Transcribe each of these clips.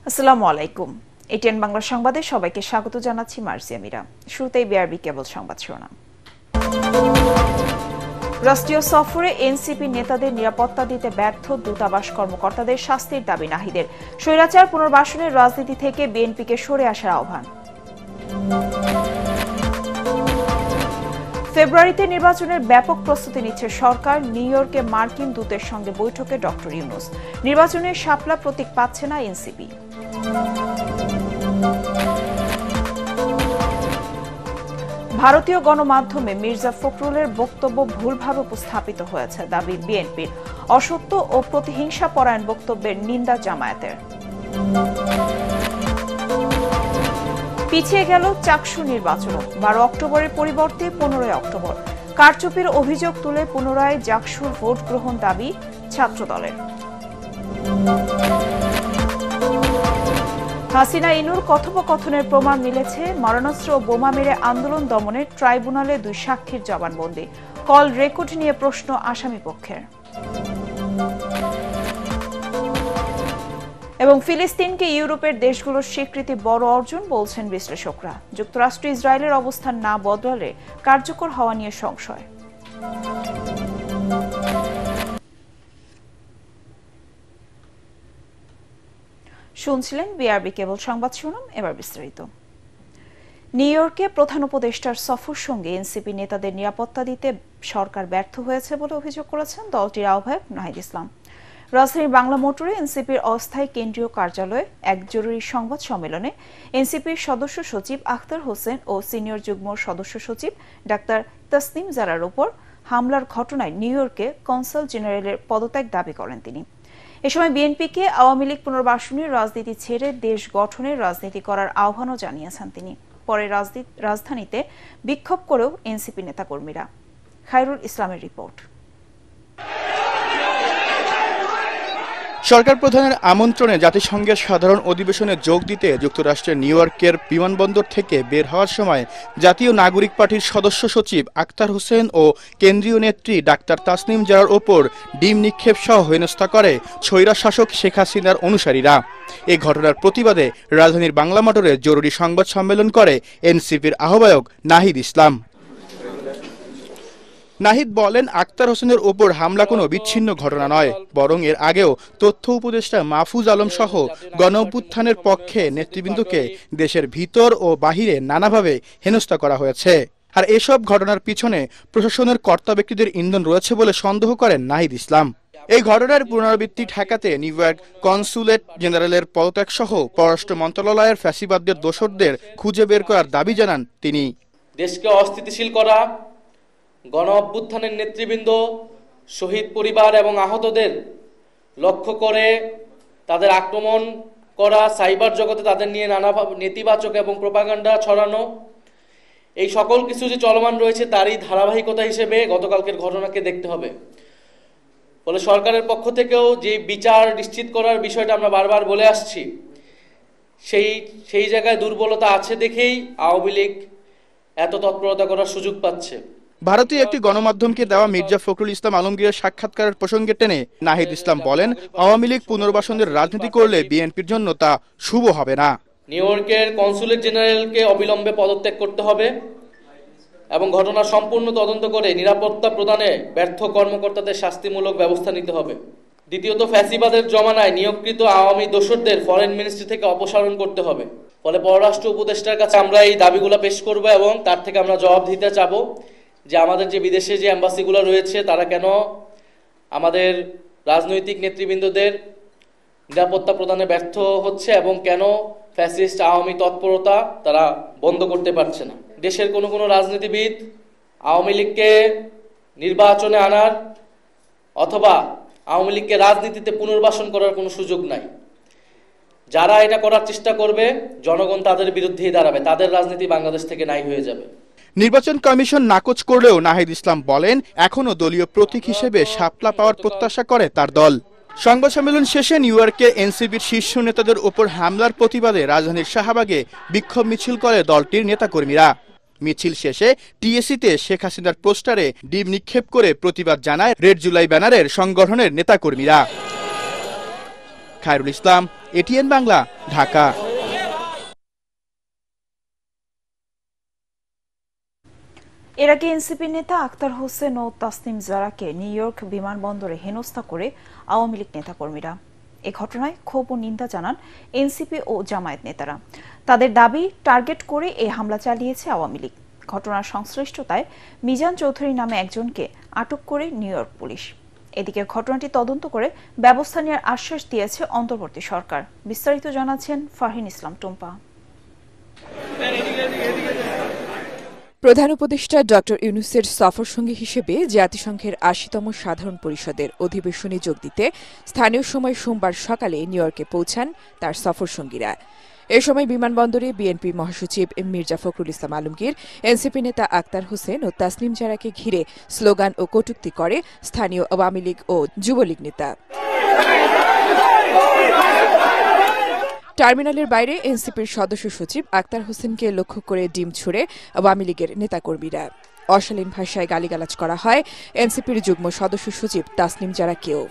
আসসালামু আলাইকুম। এটিএন বাংলা সংবাদে সবাইকে স্বাগত জানাচ্ছি মার্জিয়া মিরা। শুরুতেই বিআরবি কেবল সংবাদ শিরোনাম। রাষ্ট্রীয় সফরে এনসিপি নেতাদের নিরাপত্তা দিতে ব্যর্থ দূতাবাস কর্মকর্তাদের শাস্তির দাবি নাহিদের। স্বৈরাচার পুনর্বাসনের রাজনীতি থেকে বিএনপিকে সরে আসার আহ্বান। ফেব্রুয়ারিতে নির্বাচনের ব্যাপক প্রস্তুতি নিচ্ছে সরকার। নিউ ইয়র্কে মার্কিন দূতের সঙ্গে বৈঠকে ডক্টর ইউনূস। নির্বাচনের শাপলা প্রতীক পাচ্ছে না এনসিপি। ভারতীয় গণমাধ্যমে মির্জা ফখরুলের বক্তব্য ভুলভাবে উপস্থাপিত হয়েছে দাবি বিএনপির। অসত্য ও প্রতিহিংসা পরায়ণ বক্তব্যের নিন্দা জামায়াতের। পিছিয়ে গেল চাকসু নির্বাচন। 12 অক্টোবরের পরিবর্তে 15 অক্টোবর। কারচুপির অভিযোগ তুলে পুনরায় জাকসুর ভোট গ্রহণ দাবি ছাত্রদলের। হাসিনা ইনুর কথোপকথনের প্রমাণ মিলেছে। মারণাস্ত্র ও বোমা মেরে আন্দোলন দমনের ট্রাইব্যুনালে 2 সাক্ষীর জবানবন্দি। কল রেকর্ড নিয়ে প্রশ্ন আসামি পক্ষের। এবং ফিলিস্তিনকে ইউরোপের দেশগুলোর স্বীকৃতি বড় অর্জন বলছেন বিশ্লেষকরা। যুক্তরাষ্ট্র ইসরায়েলের অবস্থান না বদলালে কার্যকর হওয়া নিয়ে সংশয়। শুনছিলেন বিআরবি কেবল সংবাদ শিরোনাম। এবার বিস্তারিত। নিউ ইয়র্কে প্রধান উপদেষ্টার সফর সঙ্গে এনসিপি নেতাদের নিরাপত্তা দিতে সরকার ব্যর্থ হয়েছে বলে অভিযোগ করেছেন দলটির আহ্বায়ক নাহিদ ইসলাম। রাজধানীর বাংলা মোটরে এনসিপির অস্থায়ী কেন্দ্রীয় কার্যালয়ে এক জরুরি সংবাদ সম্মেলনে এনসিপির সদস্য সচিব আখতার হোসেন ও সিনিয়র যুগ্ম সদস্য সচিব ডাক্তার তাসনিম জারার উপর হামলার ঘটনায় নিউ ইয়র্কে কনসাল জেনারেলের পদত্যাগ দাবি করেন তিনি। এ সময় বিএনপিকে আওয়ামী লীগ পুনর্বাসনের রাজনীতি ছেড়ে দেশ গঠনের রাজনীতি করার আহ্বানও জানিয়েছেন তিনি। পরে রাজধানীতে বিক্ষোভ করেও এনসিপি নেতাকর্মীরা। খায়রুল ইসলামের রিপোর্ট। সরকার প্রধানের আমন্ত্রণে জাতিসংঘের সাধারণ অধিবেশনে যোগ দিতে যুক্তরাষ্ট্রের নিউ ইয়র্কের বিমানবন্দর থেকে বের হওয়ার সময় জাতীয় নাগরিক পার্টির সদস্য সচিব আখতার হোসেন ও কেন্দ্রীয় নেত্রী ডাক্তার তাসনিম জারার ওপর ডিম নিক্ষেপ সহ হেনস্থা করে স্বৈরশাসক শেখ হাসিনার অনুসারীরা। এই ঘটনার প্রতিবাদে রাজধানীর বাংলা মোটরে জরুরি সংবাদ সম্মেলন করে এনসিপির আহ্বায়ক নাহিদ ইসলাম। নাহিদ বলেন, আখতার হোসেনের ওপর হামলা কোনো বিচ্ছিন্ন ঘটনা নয়, বরং এর আগেও তথ্য উপদেষ্টা মাহফুজ আলম সহ গণঅভ্যুত্থানের পক্ষে নেতৃবৃন্দকে দেশের ভিতর ও বাহিরে নানাভাবে হেনস্থা করা হয়েছে। আর এসব ঘটনার পিছনে প্রশাসনের কর্তা ব্যক্তিদের ইন্ধন রয়েছে বলে সন্দেহ করেন নাহিদ ইসলাম। এই ঘটনার পুনরাবৃত্তি ঠেকাতে নিউ ইয়র্ক কনসুলেট জেনারেলের পদত্যাগ সহ পররাষ্ট্র মন্ত্রণালয়ের ফ্যাসিবাদদের দোসরদের খুঁজে বের করার দাবি জানান তিনি। দেশকে অস্থিতিশীল করা, গণ অভ্যুত্থানের নেতৃবৃন্দ, শহীদ পরিবার এবং আহতদের লক্ষ্য করে তাদের আক্রমণ করা, সাইবার জগতে তাদের নিয়ে নানা নেতিবাচক এবং প্রোপাগান্ডা ছড়ানো, এই সকল কিছু যে চলমান রয়েছে তারই ধারাবাহিকতা হিসেবে গতকালকের ঘটনাকে দেখতে হবে। ফলে সরকারের পক্ষ থেকেও যে বিচার নিশ্চিত করার বিষয়টা আমরা বারবার বলে আসছি, সেই জায়গায় দুর্বলতা আছে দেখেই আওয়ামী লীগ এত তৎপরতা করার সুযোগ পাচ্ছে। ভারতীয় একটি গণমাধ্যমকে দেওয়া মির্জা ফখরুল ইসলাম আলমগীরের সাক্ষাৎকারের প্রসঙ্গে টেনে নাহিদ ইসলাম বলেন, আওয়ামী লীগ পুনর্বাসনের রাজনীতি করলে বিএনপির জন্য তা শুভ হবে না। নিউ ইয়র্কের কনসুলেট জেনারেলকে অবিলম্বে পদত্যাগ করতে হবে এবং ঘটনা সম্পূর্ণ তদন্ত করে নিরাপত্তা প্রদানে ব্যর্থ কর্মকর্তাদের শাস্তিমূলক ব্যবস্থা নিতে হবে। দ্বিতীয়ত, ফ্যাসিবাদের জমানায় নিয়োগকৃত আওয়ামী দোসরদের ফরেন মিনিস্ট্রি থেকে অপসারণ করতে হবে। ফলে পররাষ্ট্র উপদেষ্টার কাছে আমরা এই দাবিগুলো পেশ করব এবং তার থেকে আমরা জবাব দিতে চাবো যে আমাদের যে বিদেশে যে এম্বাসিগুলো রয়েছে তারা কেন আমাদের রাজনৈতিক নেতৃবৃন্দদের নিরাপত্তা প্রদানে ব্যর্থ হচ্ছে এবং কেন ফ্যাসিস্ট আওয়ামী তৎপরতা তারা বন্ধ করতে পারছে না। দেশের কোনো রাজনীতিবিদ আওয়ামী লীগকে নির্বাচনে আনার অথবা আওয়ামী লীগকে রাজনীতিতে পুনর্বাসন করার কোনো সুযোগ নাই। যারা এটা করার চেষ্টা করবে জনগণ তাদের বিরুদ্ধেই দাঁড়াবে, তাদের রাজনীতি বাংলাদেশ থেকে নাই হয়ে যাবে। নির্বাচন কমিশন নাকচ করলেও নাহিদ ইসলাম বলেন, এখনো দলীয় প্রতীক হিসেবে শাপলা পাওয়ার প্রত্যাশা করে তার দল। সংবাদ সম্মেলন শেষে নিউ ইয়র্কে এনসিপির শীর্ষ নেতাদের উপর হামলার প্রতিবাদে রাজধানীর শাহবাগে বিক্ষোভ মিছিল করে দলটির নেতাকর্মীরা। মিছিল শেষে টিএসসিতে শেখ হাসিনার পোস্টারে ডিম নিক্ষেপ করে প্রতিবাদ জানায় রেড জুলাই ব্যানারের সংগঠনের নেতাকর্মীরা। খায়রুল ইসলাম, এটিএন বাংলা, ঢাকা। এর আগে এনসিপি নেতা আক্তার হোসেন ও তাসনিম জারাকে নিউ ইয়র্ক বিমানবন্দরে হেনস্থা করে আওয়ামী লীগ নেতাকর্মীরা। এ ঘটনায় ক্ষোভ ও নিন্দা জানান এনসিপি ও জামায়াত নেতারা। তাদের দাবি, টার্গেট করে এই হামলা চালিয়েছে আওয়ামী লীগ। ঘটনার সংশ্লিষ্টতায় মিজান চৌধুরী নামে একজনকে আটক করে নিউ ইয়র্ক পুলিশ। এদিকে ঘটনাটি তদন্ত করে ব্যবস্থা নেওয়ার আশ্বাস দিয়েছে অন্তর্বর্তী সরকার। বিস্তারিত জানাচ্ছেন ফারহিন ইসলাম টুম্পা। প্রধান উপদেষ্টা ডক্টর ইউনূসের সফরসঙ্গী হিসেবে জাতিসংঘের ৮০তম সাধারণ পরিষদের অধিবেশনে যোগ দিতে স্থানীয় সময় সোমবার সকালে নিউ ইয়র্কে পৌঁছান তার সফরসঙ্গীরা। এ সময় বিমানবন্দরে বিএনপি মহাসচিব মির্জা ফখরুল ইসলাম আলমগীর, এনসিপি নেতা আক্তার হোসেন ও তাসনিম জারাকে ঘিরে স্লোগান ও কটূক্তি করে স্থানীয় আওয়ামী লীগ ও যুবলীগ নেতা। টার্মিনালের বাইরে এনসিপির সদস্য সচিব আক্তার হোসেনকে লক্ষ্য করে ডিম ছুড়ে আওয়ামী লীগের নেতাকর্মীরা। অশালীন ভাষায় গালিগালাজ করা হয় এনসিপির যুগ্ম সদস্য সচিব তাসনিম জারাকেও।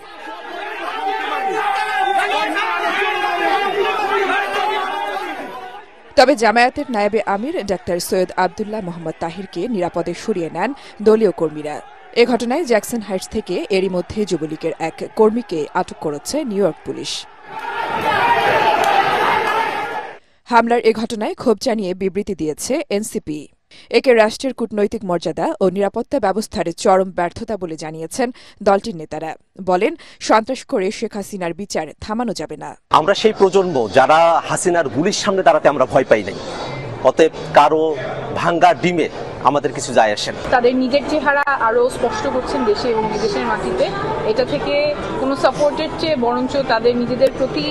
তবে জামায়াতের নায়েবে আমির ডাক্তার সৈয়দ আবদুল্লাহ মোহাম্মদ তাহিরকে নিরাপদে সরিয়ে নেন দলীয় কর্মীরা। এ ঘটনায় জ্যাকসন হাইটস থেকে এরই মধ্যে যুবলীগের এক কর্মীকে আটক করেছে নিউ ইয়র্ক পুলিশ। হামলার এ ঘটনায় ক্ষোভ জানিয়ে বিবৃতি দিয়েছে এনসিপি। একে রাষ্ট্রের কূটনৈতিক মর্যাদা ও নিরাপত্তা ব্যবস্থার চরম ব্যর্থতা বলে জানিয়েছেন দলটির নেতারা। বলেন, সন্ত্রাস করে শেখ হাসিনার বিচার থামানো যাবে না। আমরা সেই প্রজন্ম যারা হাসিনার গুলির সামনে দাঁড়াতে আমরা ভয় পাই নাই। অতএব কারো ভাঙ্গা ডিমে আমাদের কিছু যায় আসে না। তাদের নিজের চেহারা আরো স্পষ্ট করছেন দেশে এবং বিদেশের মাটিতে। এটা থেকে কোনো সাপোর্টের চেয়ে বরঞ্চ তাদের নিজেদের প্রতি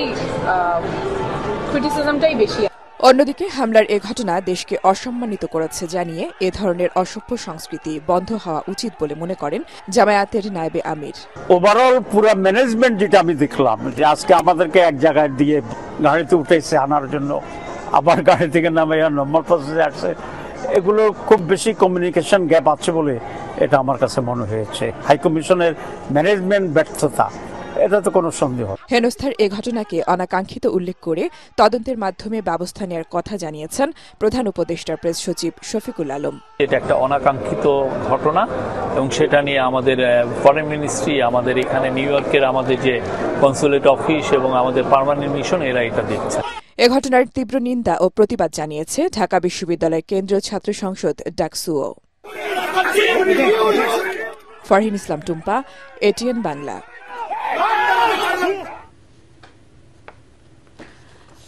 ক্রিটিসিজমটাই বেশি। অন্যদিকে হামলার এ ঘটনা দেশকে অসম্মানিত করেছে জানিয়ে এ ধরনের অসভ্য সংস্কৃতি বন্ধ হওয়া উচিত বলে মনে করেন জামায়াতের নায়েবে আমির। ওভারঅল পুরো ম্যানেজমেন্ট যেটা আমি দেখলাম, যে আজকে আমাদেরকে এক জায়গায় দিয়ে গাড়িতে উঠেছে আনার জন্য, আবার গাড়ি থেকে নামে নম্বর প্রসেসে আসছে, এগুলো খুব বেশি কমিউনিকেশন গ্যাপ আছে বলে এটা আমার কাছে মনে হয়েছে। হাইকমিশনের ম্যানেজমেন্ট ব্যর্থতা, এটা তো কোনো সন্দেহ। হেনস্থার এ ঘটনাকে অনাকাঙ্ক্ষিত উল্লেখ করে তদন্তের মাধ্যমে ব্যবস্থা নেওয়ার কথা জানিয়েছেন প্রধান উপদেষ্টার প্রেস সচিব শফিকুল আলম। এটা একটা অনাকাঙ্ক্ষিত ঘটনা এবং সেটা নিয়ে আমাদের ফরেন মিনিস্ট্রি, আমাদের এখানে নিউ ইয়র্কের আমাদের যে কনসুলেট অফিস এবং আমাদের পার্মানেন্ট মিশন, এরা এটা দেখছে। এ ঘটনার তীব্র নিন্দা ও প্রতিবাদ জানিয়েছে ঢাকা বিশ্ববিদ্যালয়ের কেন্দ্রীয় ছাত্র সংসদ ডাকসুও। ফারহিন ইসলাম টুম্পা, এটিএন বাংলা।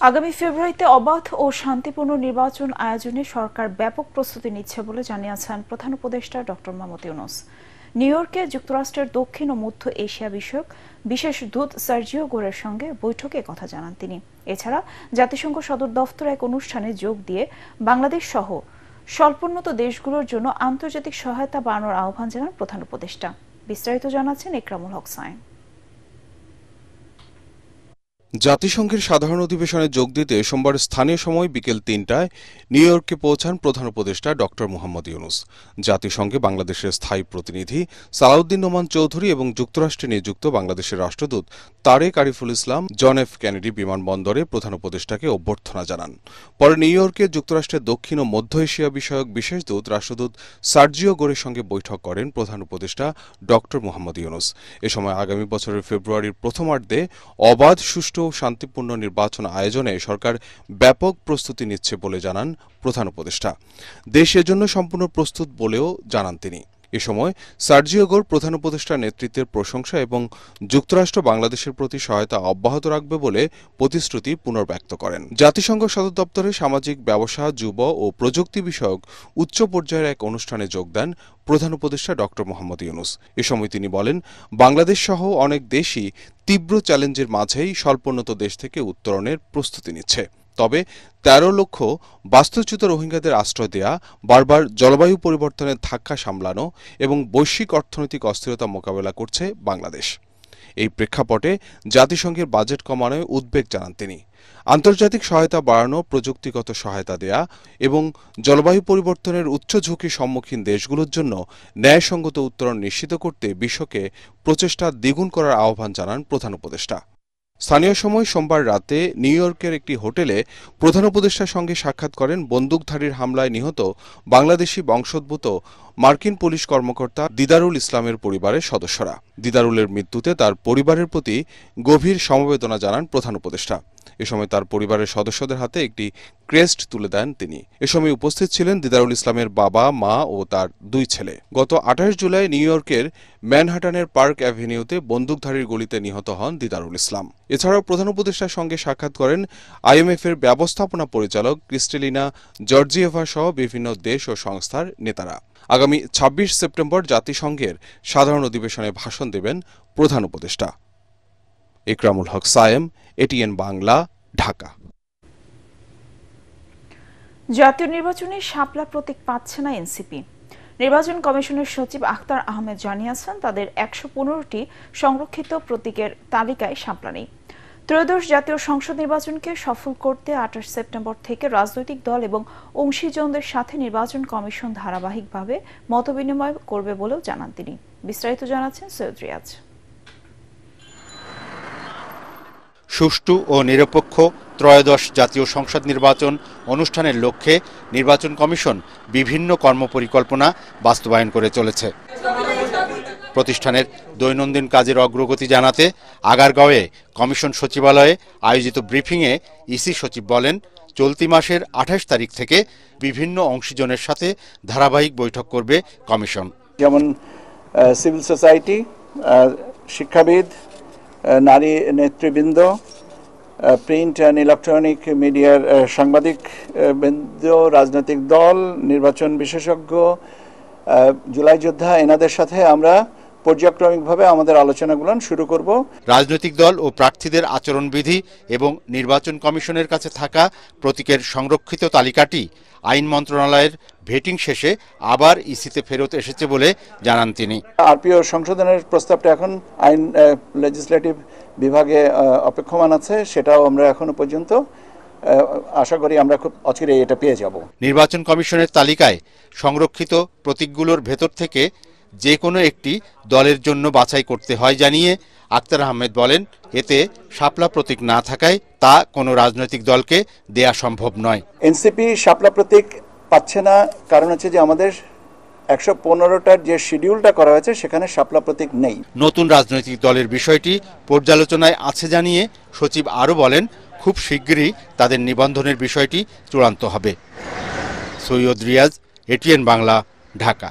আগামী ফেব্রুয়ারিতে অবাধ ও শান্তিপূর্ণ নির্বাচন আয়োজনে সরকার ব্যাপক প্রস্তুতি নিচ্ছে বলে জানিয়েছেন প্রধান উপদেষ্টা ডক্টর মোহাম্মদ ইউনূস। নিউ ইয়র্কে যুক্তরাষ্ট্রের দক্ষিণ ও মধ্য এশিয়া বিষয়ক বিশেষ দূত সার্জিও গোরের সঙ্গে বৈঠকে কথা জানান তিনি। এছাড়া জাতিসংঘ সদর দফতর এক অনুষ্ঠানে যোগ দিয়ে বাংলাদেশ সহ স্বল্পোন্নত দেশগুলোর জন্য আন্তর্জাতিক সহায়তা বাড়ানোর আহ্বান জানান প্রধান উপদেষ্টা। বিস্তারিত জানাচ্ছেন একরামুল হক সায়েম। জাতিসংঘের সাধারণ অধিবেশনে যোগ দিতে সোমবার স্থানীয় সময় বিকেল ৩টায় নিউ ইয়র্কে পৌঁছান প্রধান উপদেষ্টা ডক্টর মোহাম্মদ ইউনূস। জাতিসংঘে বাংলাদেশের স্থায়ী প্রতিনিধি সালাউদ্দিন নোমান চৌধুরী এবং যুক্তরাষ্ট্রে নিযুক্ত বাংলাদেশের রাষ্ট্রদূত Tarique Ariful Islam John F Kennedy বিমানবন্দরে প্রধান উপদেষ্টাকে অভ্যর্থনা জানান। পরে নিউ ইয়র্কে যুক্তরাষ্ট্রের দক্ষিণ ও মধ্য এশিয়া বিষয়ক বিশেষ দূত রাষ্ট্রদূত সার্জিও গোরের সঙ্গে বৈঠক করেন প্রধান উপদেষ্টা ডক্টর মোহাম্মদ ইউনূস। এ সময় আগামী বছরের ফেব্রুয়ারির প্রথমার্ধে অবাধ, সুষ্ঠু ও শান্তিপূর্ণ নির্বাচন আয়োজনে সরকার ব্যাপক প্রস্তুতি নিচ্ছে বলে জানান প্রধান উপদেষ্টা। দেশ এজন্য সম্পূর্ণ প্রস্তুত বলেও জানান তিনি। এ সময় সার্জিও গোর প্রধান উপদেষ্টার নেতৃত্বের প্রশংসা এবং যুক্তরাষ্ট্র বাংলাদেশের প্রতি সহায়তা অব্যাহত রাখবে বলে প্রতিশ্রুতি পুনর্ব্যক্ত করেন। জাতিসংঘ সদর দপ্তরে সামাজিক ব্যবসা, যুব ও প্রযুক্তি বিষয়ক উচ্চ পর্যায়ের এক অনুষ্ঠানে যোগ দেন প্রধান উপদেষ্টা ডক্টর মোহাম্মদ ইউনূস। এ সময় তিনি বলেন, বাংলাদেশ সহ অনেক দেশই তীব্র চ্যালেঞ্জের মাঝেই স্বল্পোন্নত দেশ থেকে উত্তরণের প্রস্তুতি নিচ্ছে। তবে ১৩ লক্ষ বাস্তুচ্যুত রোহিঙ্গাদের আশ্রয় দেয়া, বারবার জলবায়ু পরিবর্তনের ধাক্কা সামলানো এবং বৈশ্বিক অর্থনৈতিক অস্থিরতা মোকাবেলা করছে বাংলাদেশ। এই প্রেক্ষাপটে জাতিসংঘের বাজেট কমানোয় উদ্বেগ জানান তিনি। আন্তর্জাতিক সহায়তা বাড়ানো, প্রযুক্তিগত সহায়তা দেয়া এবং জলবায়ু পরিবর্তনের উচ্চ ঝুঁকির সম্মুখীন দেশগুলোর জন্য ন্যায়সঙ্গত উত্তরণ নিশ্চিত করতে বিশ্বকে প্রচেষ্টা দ্বিগুণ করার আহ্বান জানান প্রধান উপদেষ্টা। স্থানীয় সময় সোমবার রাতে নিউ ইয়র্কের একটি হোটেলে প্রধান উপদেষ্টার সঙ্গে সাক্ষাৎ করেন বন্দুকধারীর হামলায় নিহত বাংলাদেশি বংশোদ্ভূত মার্কিন পুলিশ কর্মকর্তা দিদারুল ইসলামের পরিবারের সদস্যরা। দিদারুলের মৃত্যুতে তার পরিবারের প্রতি গভীর সমবেদনা জানান প্রধান উপদেষ্টা। এ সময় তার পরিবারের সদস্যদের হাতে একটি ক্রেস্ট তুলে দেন তিনি। এ সময় উপস্থিত ছিলেন দিদারুল ইসলামের বাবা, মা ও তার 2 ছেলে। গত 28 জুলাই নিউ ইয়র্কের ম্যানহাটানের পার্ক অ্যাভিনিউতে বন্দুকধারীর গুলিতে নিহত হন দিদারুল ইসলাম। এছাড়াও প্রধান উপদেষ্টার সঙ্গে সাক্ষাৎ করেন IMF-এর ব্যবস্থাপনা পরিচালক ক্রিস্টেলিনা জর্জিয়েভা সহ বিভিন্ন দেশ ও সংস্থার নেতারা। আগামী 26 সেপ্টেম্বর জাতিসংঘের সাধারণ অধিবেশনে ভাষণ দেবেন প্রধান উপদেষ্টা। ইকরামুল হক সায়েম, ATN বাংলা, ঢাকা। জাতীয় নির্বাচনে শাপলা প্রতীক পাচ্ছে না এনসিপি। নির্বাচন কমিশনের সচিব আখতার আহমেদ জানিয়েছেন তাদের 115টি সংরক্ষিত প্রতীকের তালিকায় শাপলা নেই। ত্রয়োদশ জাতীয় সংসদ নির্বাচনকে সফল করতে 28 সেপ্টেম্বর থেকে রাজনৈতিক দল এবং অংশীজনদের সাথে নির্বাচন কমিশন ধারাবাহিকভাবে মতবিনিময় করবে বলেও জানান তিনি। বিস্তারিত জানাচ্ছেন সৈয়দ রিয়াজ। সুষ্ঠু ও নিরপেক্ষ ত্রয়োদশ জাতীয় সংসদ নির্বাচন অনুষ্ঠানের লক্ষ্যে নির্বাচন কমিশন বিভিন্ন কর্মপরিকল্পনা বাস্তবায়ন করে চলেছে। প্রতিষ্ঠানের দৈনন্দিন কাজের অগ্রগতি জানাতে আগারগাঁওয়ে কমিশন সচিবালয়ে আয়োজিত ব্রিফিংয়ে ইসি সচিব বলেন, চলতি মাসের 28 তারিখ থেকে বিভিন্ন অংশীজনের সাথে ধারাবাহিক বৈঠক করবে কমিশন। যেমন সিভিল সোসাইটি, শিক্ষাবিদ, নারী নেতৃবৃন্দ, প্রিন্ট অ্যান্ড ইলেকট্রনিক মিডিয়ার সাংবাদিক বৃন্দ, রাজনৈতিক দল, নির্বাচন বিশেষজ্ঞ, জুলাই যোদ্ধা, এনাদের সাথে আমরা পর্যায়ক্রমিকভাবে আমাদের আলোচনাগুলো শুরু করব। রাজনৈতিক দল ও প্রার্থীদের আচরণবিধি এবং নির্বাচন কমিশনের কাছে থাকা প্রতীকের সংরক্ষিত তালিকাটি আইন মন্ত্রণালয়ের ভেটিং শেষে আবার ইসিতে ফেরত এসেছে বলে জানান তিনি। আরপিও সংশোধনের প্রস্তাবটা এখন আইন লেজিসলেটিভ বিভাগে অপেক্ষমান আছে, সেটাও আমরা এখনো পর্যন্ত আশা করি আমরা খুব অচিরে এটা পেয়ে যাব। নির্বাচন কমিশনের তালিকায় সংরক্ষিত প্রতীকগুলোর ভেতর থেকে যে কোনো একটি দলের জন্য বাছাই করতে হয় জানিয়ে আখতার আহমেদ বলেন, এতে শাপলা প্রতীক না থাকায় তা কোনো রাজনৈতিক দলকে দেয়া সম্ভব নয়। এনসিপি শাপলা প্রতীক পাচ্ছে না, কারণ হচ্ছে যে আমাদের 115টার যে শিডিউলটা করা হয়েছে সেখানে শাপলা প্রতীক নেই। নতুন রাজনৈতিক দলের বিষয়টি পর্যালোচনায় আছে জানিয়ে সচিব আরও বলেন, খুব শিগগিরই তাদের নিবন্ধনের বিষয়টি চূড়ান্ত হবে। সৈয়দ রিয়াজ, ATN বাংলা, ঢাকা।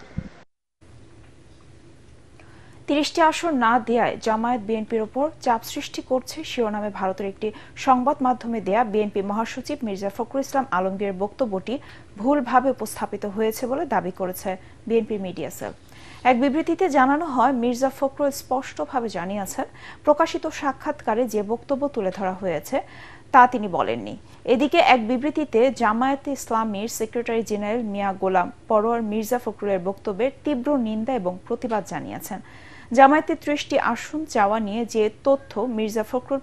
30টি আসন না দেয়ায় জামায়াত বিএনপির ওপর চাপ সৃষ্টি করছে শিরোনামে ভারতের একটি সংবাদ মাধ্যমে দেয়া বিএনপি মহাসচিব মির্জা ফখরুল ইসলাম আলমগীরের বক্তব্যটি ভুলভাবে উপস্থাপিত হয়েছে বলে দাবি করেছে বিএনপি মিডিয়া সেল। এক বিবৃতিতে জানানো হয়, মির্জা ফখরুল স্পষ্টভাবে জানিয়েছেন প্রকাশিত সাক্ষাৎকারে যে বক্তব্য তুলে ধরা হয়েছে তা তিনি বলেননি। এদিকে এক বিবৃতিতে জামায়াতে ইসলামীর সেক্রেটারি জেনারেল মিয়া গোলাম পরোয়ার মির্জা ফখরুলের বক্তব্যের তীব্র নিন্দা এবং প্রতিবাদ জানিয়েছেন। জামায়াতে 30টি আসন চাওয়া নিয়ে যে তথ্য মির্জা ফখরুল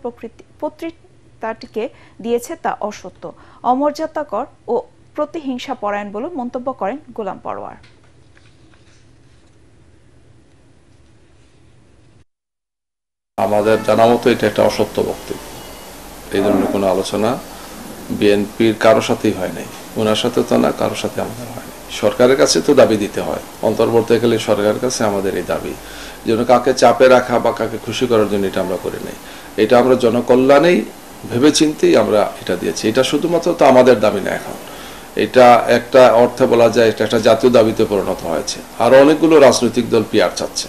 পত্রিকাটিকে দিয়েছে তা অসত্য, অমর্যাদাকর ও প্রতিহিংসা পরায়ণ বলে মন্তব্য করেন গোলাম পরোয়ার। আমাদের জানা মতো এটা একটা অসত্য বক্তব্য। এই ধরনের কোনো আলোচনা বিএনপির কারোর সাথেই হয় নাই, ওনার সাথে তো না, কারোর সাথে আমাদের হয়নি। সরকারের কাছে তো দাবি দিতে হয়, অন্তর্বর্তীকালীন সরকারের কাছে আমাদের এই দাবি যেন কাকে চাপে রাখা বা কাকে খুশি করার জন্য এটা আমরা করি নাই। এটা আমরা জনকল্যাণেই ভেবেচিন্তেই আমরা এটা দিয়েছি। এটা শুধুমাত্র তো আমাদের দাবি না, এখন এটা একটা অর্থে বলা যায় এটা একটা জাতীয় দাবিতে পরিণত হয়েছে। আরো অনেকগুলো রাজনৈতিক দল পিআর চাচ্ছে,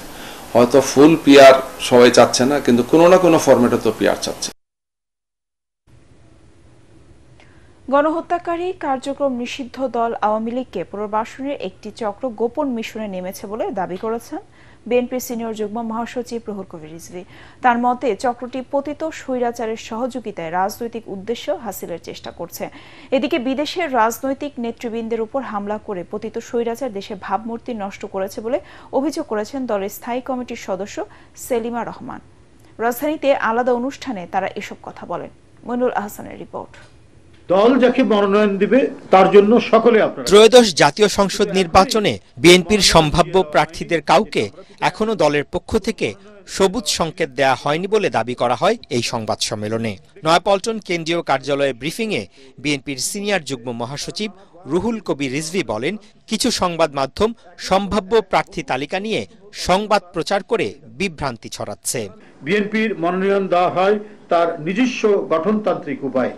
হয়তো ফুল পিআর সবাই চাচ্ছে না, কিন্তু কোনো না কোনো ফরম্যাটে তো পিআর চাচ্ছে। গণহত্যাকারী কার্যক্রম নিষিদ্ধ দল আওয়ামী লীগকে পুনর্বাসনের একটি চক্র গোপন মিশনে নেমেছে বলে দাবি করেছেন বিএনপির সিনিয়র যুগ্ম মহাসচিব রুহুল কবির রিজভী। তার মতে চক্রটি পতিত স্বৈরাচারের সহযোগিতায় রাজনৈতিক উদ্দেশ্য হাসিলের চেষ্টা করছে। এদিকে বিদেশের রাজনৈতিক নেতৃবৃন্দের উপর হামলা করে পতিত স্বৈরাচার দেশে ভাবমূর্তি নষ্ট করেছে বলে অভিযোগ করেছেন দলের স্থায়ী কমিটির সদস্য সেলিমা রহমান। রাজধানীতে আলাদা অনুষ্ঠানে তারা এসব কথা বলেন। মইনুল আহসানের রিপোর্ট। দল যাকে মনোনয়ন দিবে তার জন্য সকলে আপনারা। ত্রয়োদশ জাতীয় সংসদ নির্বাচনে বিএনপির সম্ভাব্য প্রার্থীদের কাউকে এখনো দলের পক্ষ থেকে সবুজ সংকেত দেয়া হয়নি বলে দাবি করা হয় এই সংবাদ সম্মেলনে। নয়াপল্টন কেন্দ্রীয় কার্যালয়ে ব্রিফিংয়ে বিএনপির সিনিয়র যুগ্ম মহাসচিব রুহুল কবির রিজভী বলেন, কিছু সংবাদ মাধ্যম সম্ভাব্য প্রার্থী তালিকা নিয়ে সংবাদ প্রচার করে বিভ্রান্তি ছড়াচ্ছে। বিএনপির মনোনয়ন দেওয়া হয় তার নিজস্ব গঠনতান্ত্রিক উপায়,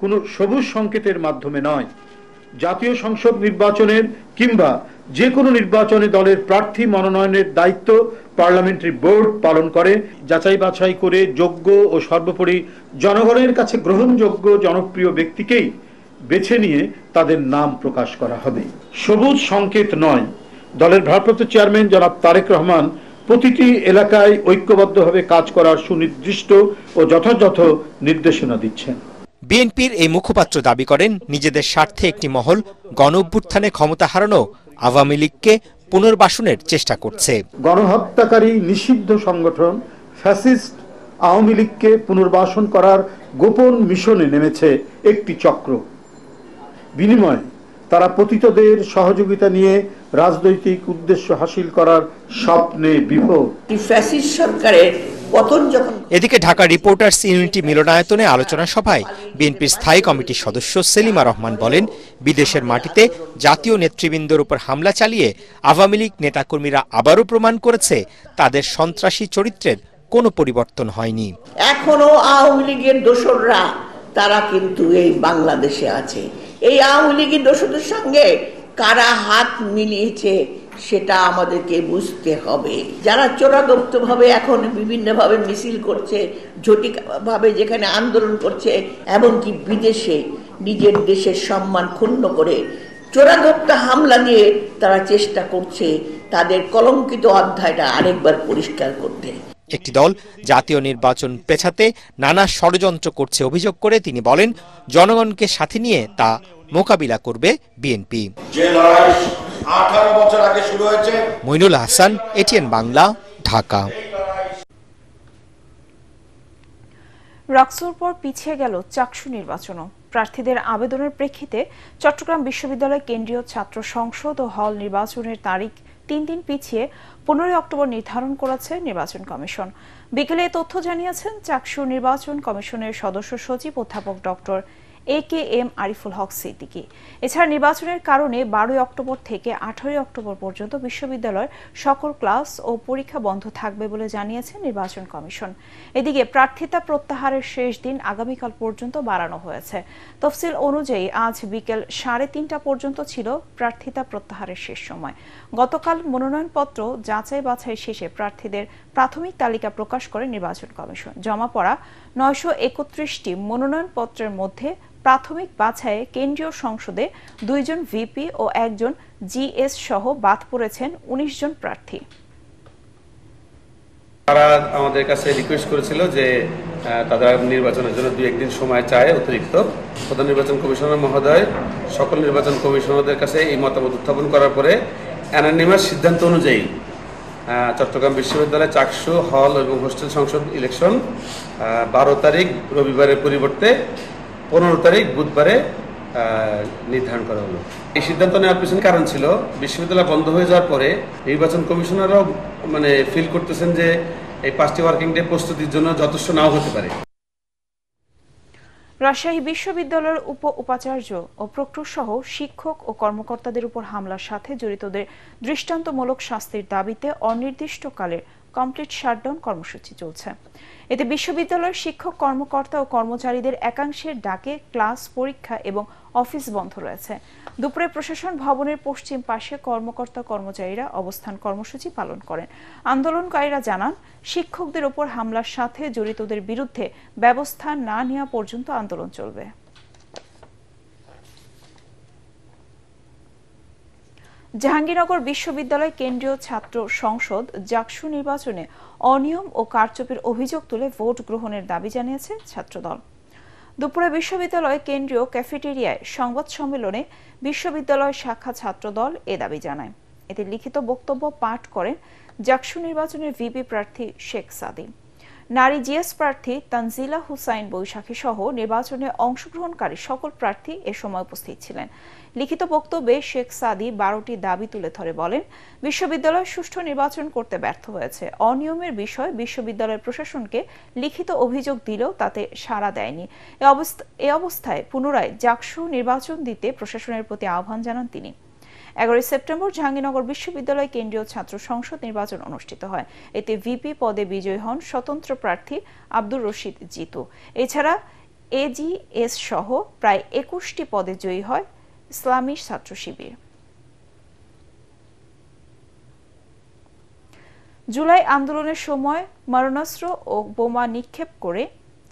কোনো সবুজ সংকেতের মাধ্যমে নয়। জাতীয় সংসদ নির্বাচনের কিংবা যে কোনো নির্বাচনে দলের প্রার্থী মনোনয়নের দায়িত্ব পার্লামেন্টারি বোর্ড পালন করে। যাচাই বাছাই করে যোগ্য ও সর্বোপরি জনগণের কাছে গ্রহণযোগ্য জনপ্রিয় ব্যক্তিকেই বেছে নিয়ে তাদের নাম প্রকাশ করা হবে। সবুজ সংকেত নয়। দলের ভারপ্রাপ্ত চেয়ারম্যান জনাব তারেক রহমান প্রতিটি এলাকায় ঐক্যবদ্ধভাবে কাজ করার সুনির্দিষ্ট ও যথাযথ নির্দেশনা দিচ্ছেন। বিএনপির এই মুখপাত্র দাবি করেন, নিজেদের স্বার্থে একটি মহল গণঅভ্যুত্থানে ক্ষমতা হারানো আওয়ামী লীগকে পুনর্বাসনের চেষ্টা করছে। গণহত্যাকারী নিষিদ্ধ সংগঠন ফ্যাসিস্ট আওয়ামী লীগকে পুনর্বাসন করার গোপন মিশনে নেমেছে একটি চক্র। বিনিময়ে তারা পতিতদের সহযোগিতা নিয়ে রাজনৈতিক উদ্দেশ্য হাসিল করার স্বপ্নে বিভোর। ফ্যাসিস্ট সরকারের পতন যখন। এদিকে ঢাকা রিপোর্টার্স ইউনিটি মিলনায়তনে আলোচনা সভায় বিএনপির স্থায়ী কমিটির সদস্য সেলিমা রহমান বলেন, বিদেশের মাটিতে জাতীয় নেতৃবৃন্দের উপর হামলা চালিয়ে আওয়ামী লীগ নেতাকর্মীরা আবারও প্রমাণ করেছে তাদের সন্ত্রাসী চরিত্রের কোনো পরিবর্তন হয়নি। এখনো আওয়ামী লীগের দোসররা তারা কিন্তু এই বাংলাদেশে আছে। এই আওয়ামী লীগের দোসরদের সঙ্গে কারা হাত মিলিয়েছে সেটা আমাদেরকে বুঝতে হবে। যারা চোরাগুপ্তভাবে এখন বিভিন্নভাবে মিছিল করছে, জটিভাবে যেখানে আন্দোলন করছে, এমনকি বিদেশে নিজের দেশের সম্মান ক্ষুণ্ণ করে চোরাগুপ্ত হামলা দিয়ে তারা চেষ্টা করছে তাদের কলঙ্কিত অধ্যায়টা আরেকবার পরিষ্কার করতে। একটি দল জাতীয় নির্বাচন পেছাতে নানা ষড়যন্ত্র করছে অভিযোগ করে তিনি বলেন, জনগণকে সাথে নিয়ে তা মোকাবিলা করবে বিএনপি। যে লড়াই 18 বছর আগে শুরু হয়েছে। মইনুল হাসান, এটিএন বাংলা, ঢাকা। রাকসুর পর পিছিয়ে গেল চাকসু নির্বাচনও। প্রার্থীদের আবেদনের প্রেক্ষিতে চট্টগ্রাম বিশ্ববিদ্যালয় কেন্দ্রীয় ছাত্র সংসদ ও হল নির্বাচনের তারিখ 3 দিন পিছিয়ে 15 অক্টোবর নির্ধারণ করেছে নির্বাচন কমিশন। বিকেলে এ তথ্য জানিয়েছেন চাকসু নির্বাচন কমিশনের সদস্য সচিব অধ্যাপক ডক্টর AKM আরিফুল হক সিদ্দিকী। এছাড়া নির্বাচনের কারণে 12 অক্টোবর থেকে 18 অক্টোবর পর্যন্ত বিশ্ববিদ্যালয়ের সকল ক্লাস ও পরীক্ষা বন্ধ থাকবে বলে জানিয়েছে নির্বাচন কমিশন। এদিকে প্রার্থিতা প্রত্যাহারের শেষ দিন আগামীকাল পর্যন্ত বাড়ানো হয়েছে। তফসিল অনুযায়ী আজ বিকেল 3:30 পর্যন্ত ছিল প্রার্থিতা প্রত্যাহারের শেষ সময়। গতকাল মনোনয়নপত্র যাচাই বাছাই শেষে প্রার্থীদের প্রাথমিক তালিকা প্রকাশ করে নির্বাচন কমিশন। জমা পড়া 931টি মনোনয়নপত্রের মধ্যে প্রাথমিক বাছাইয়ে কেন্দ্রীয় সংসদে 2 জন ভিপি ও 1 জন জিএস সহ বাদ পড়েছেন 19 জন প্রার্থী। তারা আমাদের কাছে রিকোয়েস্ট করেছিল যে তারা নির্বাচনের জন্য 2-1 দিন সময় চায় অতিরিক্ত। প্রধান নির্বাচন কমিশনার মহোদয় সকল নির্বাচন কমিশনারদের কাছে এই মতামত উত্থাপন করার পরে অ্যানোনিমাস সিদ্ধান্ত অনুযায়ী চট্টগ্রাম বিশ্ববিদ্যালয় চাকসু হল এবং হোস্টেল সংসদ ইলেকশন 12 তারিখ রবিবারের পরিবর্তে 15 তারিখ বুধবারে নির্ধারণ করা হলো। এই সিদ্ধান্ত নেওয়ার পিছনে কারণ ছিল, বিশ্ববিদ্যালয় বন্ধ হয়ে যাওয়ার পরে নির্বাচন কমিশনাররাও ফিল করতেছেন যে এই 5টি ওয়ার্কিং ডে প্রস্তুতির জন্য যথেষ্ট নাও হতে পারে। রাজশাহী বিশ্ববিদ্যালয়ের উপাচার্য ও প্রক্টর সহ শিক্ষক ও কর্মকর্তাদের উপর হামলার সাথে জড়িতদের দৃষ্টান্তমূলক শাস্তির দাবিতে অনির্দিষ্টকালের কমপ্লিট শাটডাউন কর্মসূচি চলছে। এতে বিশ্ববিদ্যালয়ের শিক্ষক কর্মকর্তা ও কর্মচারীদের একাংশের ডাকে ক্লাস, পরীক্ষা এবং অফিস বন্ধ রয়েছে। দুপুরে প্রশাসন ভবনের পশ্চিম পাশে কর্মকর্তা কর্মচারীরা অবস্থান কর্মসূচি পালন করেন। আন্দোলনকারীরা জানান, শিক্ষকদের উপর হামলার সাথে জড়িতদের বিরুদ্ধে ব্যবস্থা না নেওয়া পর্যন্ত আন্দোলন চলবে। জাহাঙ্গীরনগর বিশ্ববিদ্যালয় কেন্দ্রীয় ছাত্র সংসদ জাকসু নির্বাচনে অনিয়ম ও কারচুপির অভিযোগ তুলে ভোট গ্রহণের দাবি জানিয়েছে ছাত্রদল। দুপুরে বিশ্ববিদ্যালয় কেন্দ্রীয় ক্যাফেটেরিয়ায় সংবাদ সম্মেলনে বিশ্ববিদ্যালয় শাখা ছাত্রদল এ দাবি জানায়। এতে লিখিত বক্তব্য পাঠ করেন জাকসু নির্বাচনের ভিপি প্রার্থী শেখ সাদি। নারী জিএস প্রার্থী তানজিলা হুসাইন বৈশাখী সহ নির্বাচনে অংশগ্রহণকারী সকল প্রার্থী এ সময় উপস্থিত ছিলেন। লিখিত বক্তব্যে শেখ সাদি 12টি দাবি তুলে ধরে বলেন, বিশ্ববিদ্যালয় সুষ্ঠু নির্বাচন করতে ব্যর্থ হয়েছে। অনিয়মের বিষয় বিশ্ববিদ্যালয় প্রশাসনকে লিখিত অভিযোগ দিলেও তাতে সাড়া দেয়নি। এ অবস্থায় পুনরায় জাকসু নির্বাচন দিতে প্রশাসনের প্রতি আহ্বান জানান তিনি। 11 সেপ্টেম্বর জাহাঙ্গীরনগর বিশ্ববিদ্যালয় কেন্দ্রীয় ছাত্র সংসদ নির্বাচন অনুষ্ঠিত হয়। এতে ভিপি পদে বিজয়ী হন স্বতন্ত্র প্রার্থী আব্দুর রশিদ জিতু। এছাড়া এজিএস সহ প্রায় 21টি পদে জয়ী হয় ইসলামী ছাত্র শিবির। জুলাই আন্দোলনের সময় মারণাস্ত্র ও বোমা নিক্ষেপ করে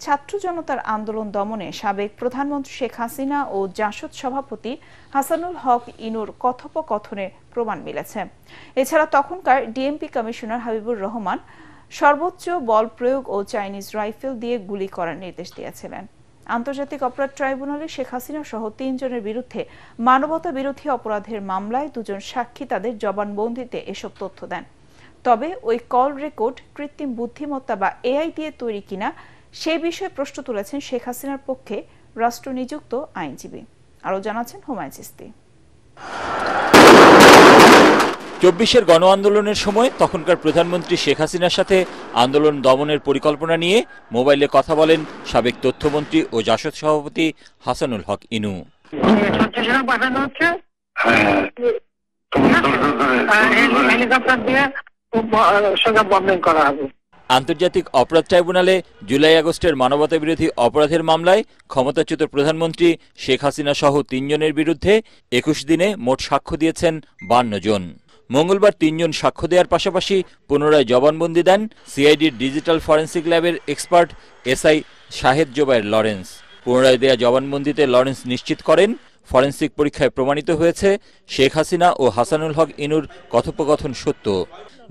ছাত্র জনতার আন্দোলন দমনে সাবেক প্রধানমন্ত্রী শেখ হাসিনা ও জাসদ সভাপতি হাসানুল হক ইনুর কথোপকথনের প্রমাণ মিলেছে। এছাড়া তখনকার ডিএমপি কমিশনার হাবিবুর রহমান সর্বোচ্চ বল প্রয়োগ ও চাইনিজ রাইফেল দিয়ে গুলি করার নির্দেশ দিয়েছিলেন। আন্তর্জাতিক অপরাধ ট্রাইব্যুনালে শেখ হাসিনা সহ 3 জনের বিরুদ্ধে মানবতা বিরোধী অপরাধের মামলায় 2 জন সাক্ষী তাদের জবানবন্দিতে এসব তথ্য দেন। তবে ওই কল রেকর্ড কৃত্রিম বুদ্ধিমত্তা বা এআই দিয়ে তৈরি কিনা সে বিষয়ে প্রশ্ন তুলেছেন শেখ হাসিনার পক্ষে রাষ্ট্রনিযুক্ত আইনজীবী। আরও জানাচ্ছেন হুমায়ুন চিস্তি। 24-এর গণ আন্দোলনের সময় তখনকার প্রধানমন্ত্রী শেখ হাসিনার সাথে আন্দোলন দমনের পরিকল্পনা নিয়ে মোবাইলে কথা বলেন সাবেক তথ্যমন্ত্রী ও জাসদ সভাপতি হাসানুল হক ইনু। আন্তর্জাতিক অপরাধ ট্রাইব্যুনালে জুলাই আগস্টের মানবতা বিরোধী অপরাধের মামলায় ক্ষমতাচ্যুত প্রধানমন্ত্রী শেখ হাসিনা সহ 3 জনের বিরুদ্ধে 21 দিনে মোট সাক্ষ্য দিয়েছেন 52 জন। মঙ্গলবার 3 জন সাক্ষ্য দেওয়ার পাশাপাশি পুনরায় জবানবন্দি দেন সিআইডির ডিজিটাল ফরেন্সিক ল্যাবের expert SI Shahed Zobayer Lawrence. পুনরায় দেয়া জবানবন্দিতে লরেন্স নিশ্চিত করেন ফরেন্সিক পরীক্ষায় প্রমাণিত হয়েছে শেখ হাসিনা ও হাসানুল হক ইনুর কথোপকথন সত্য।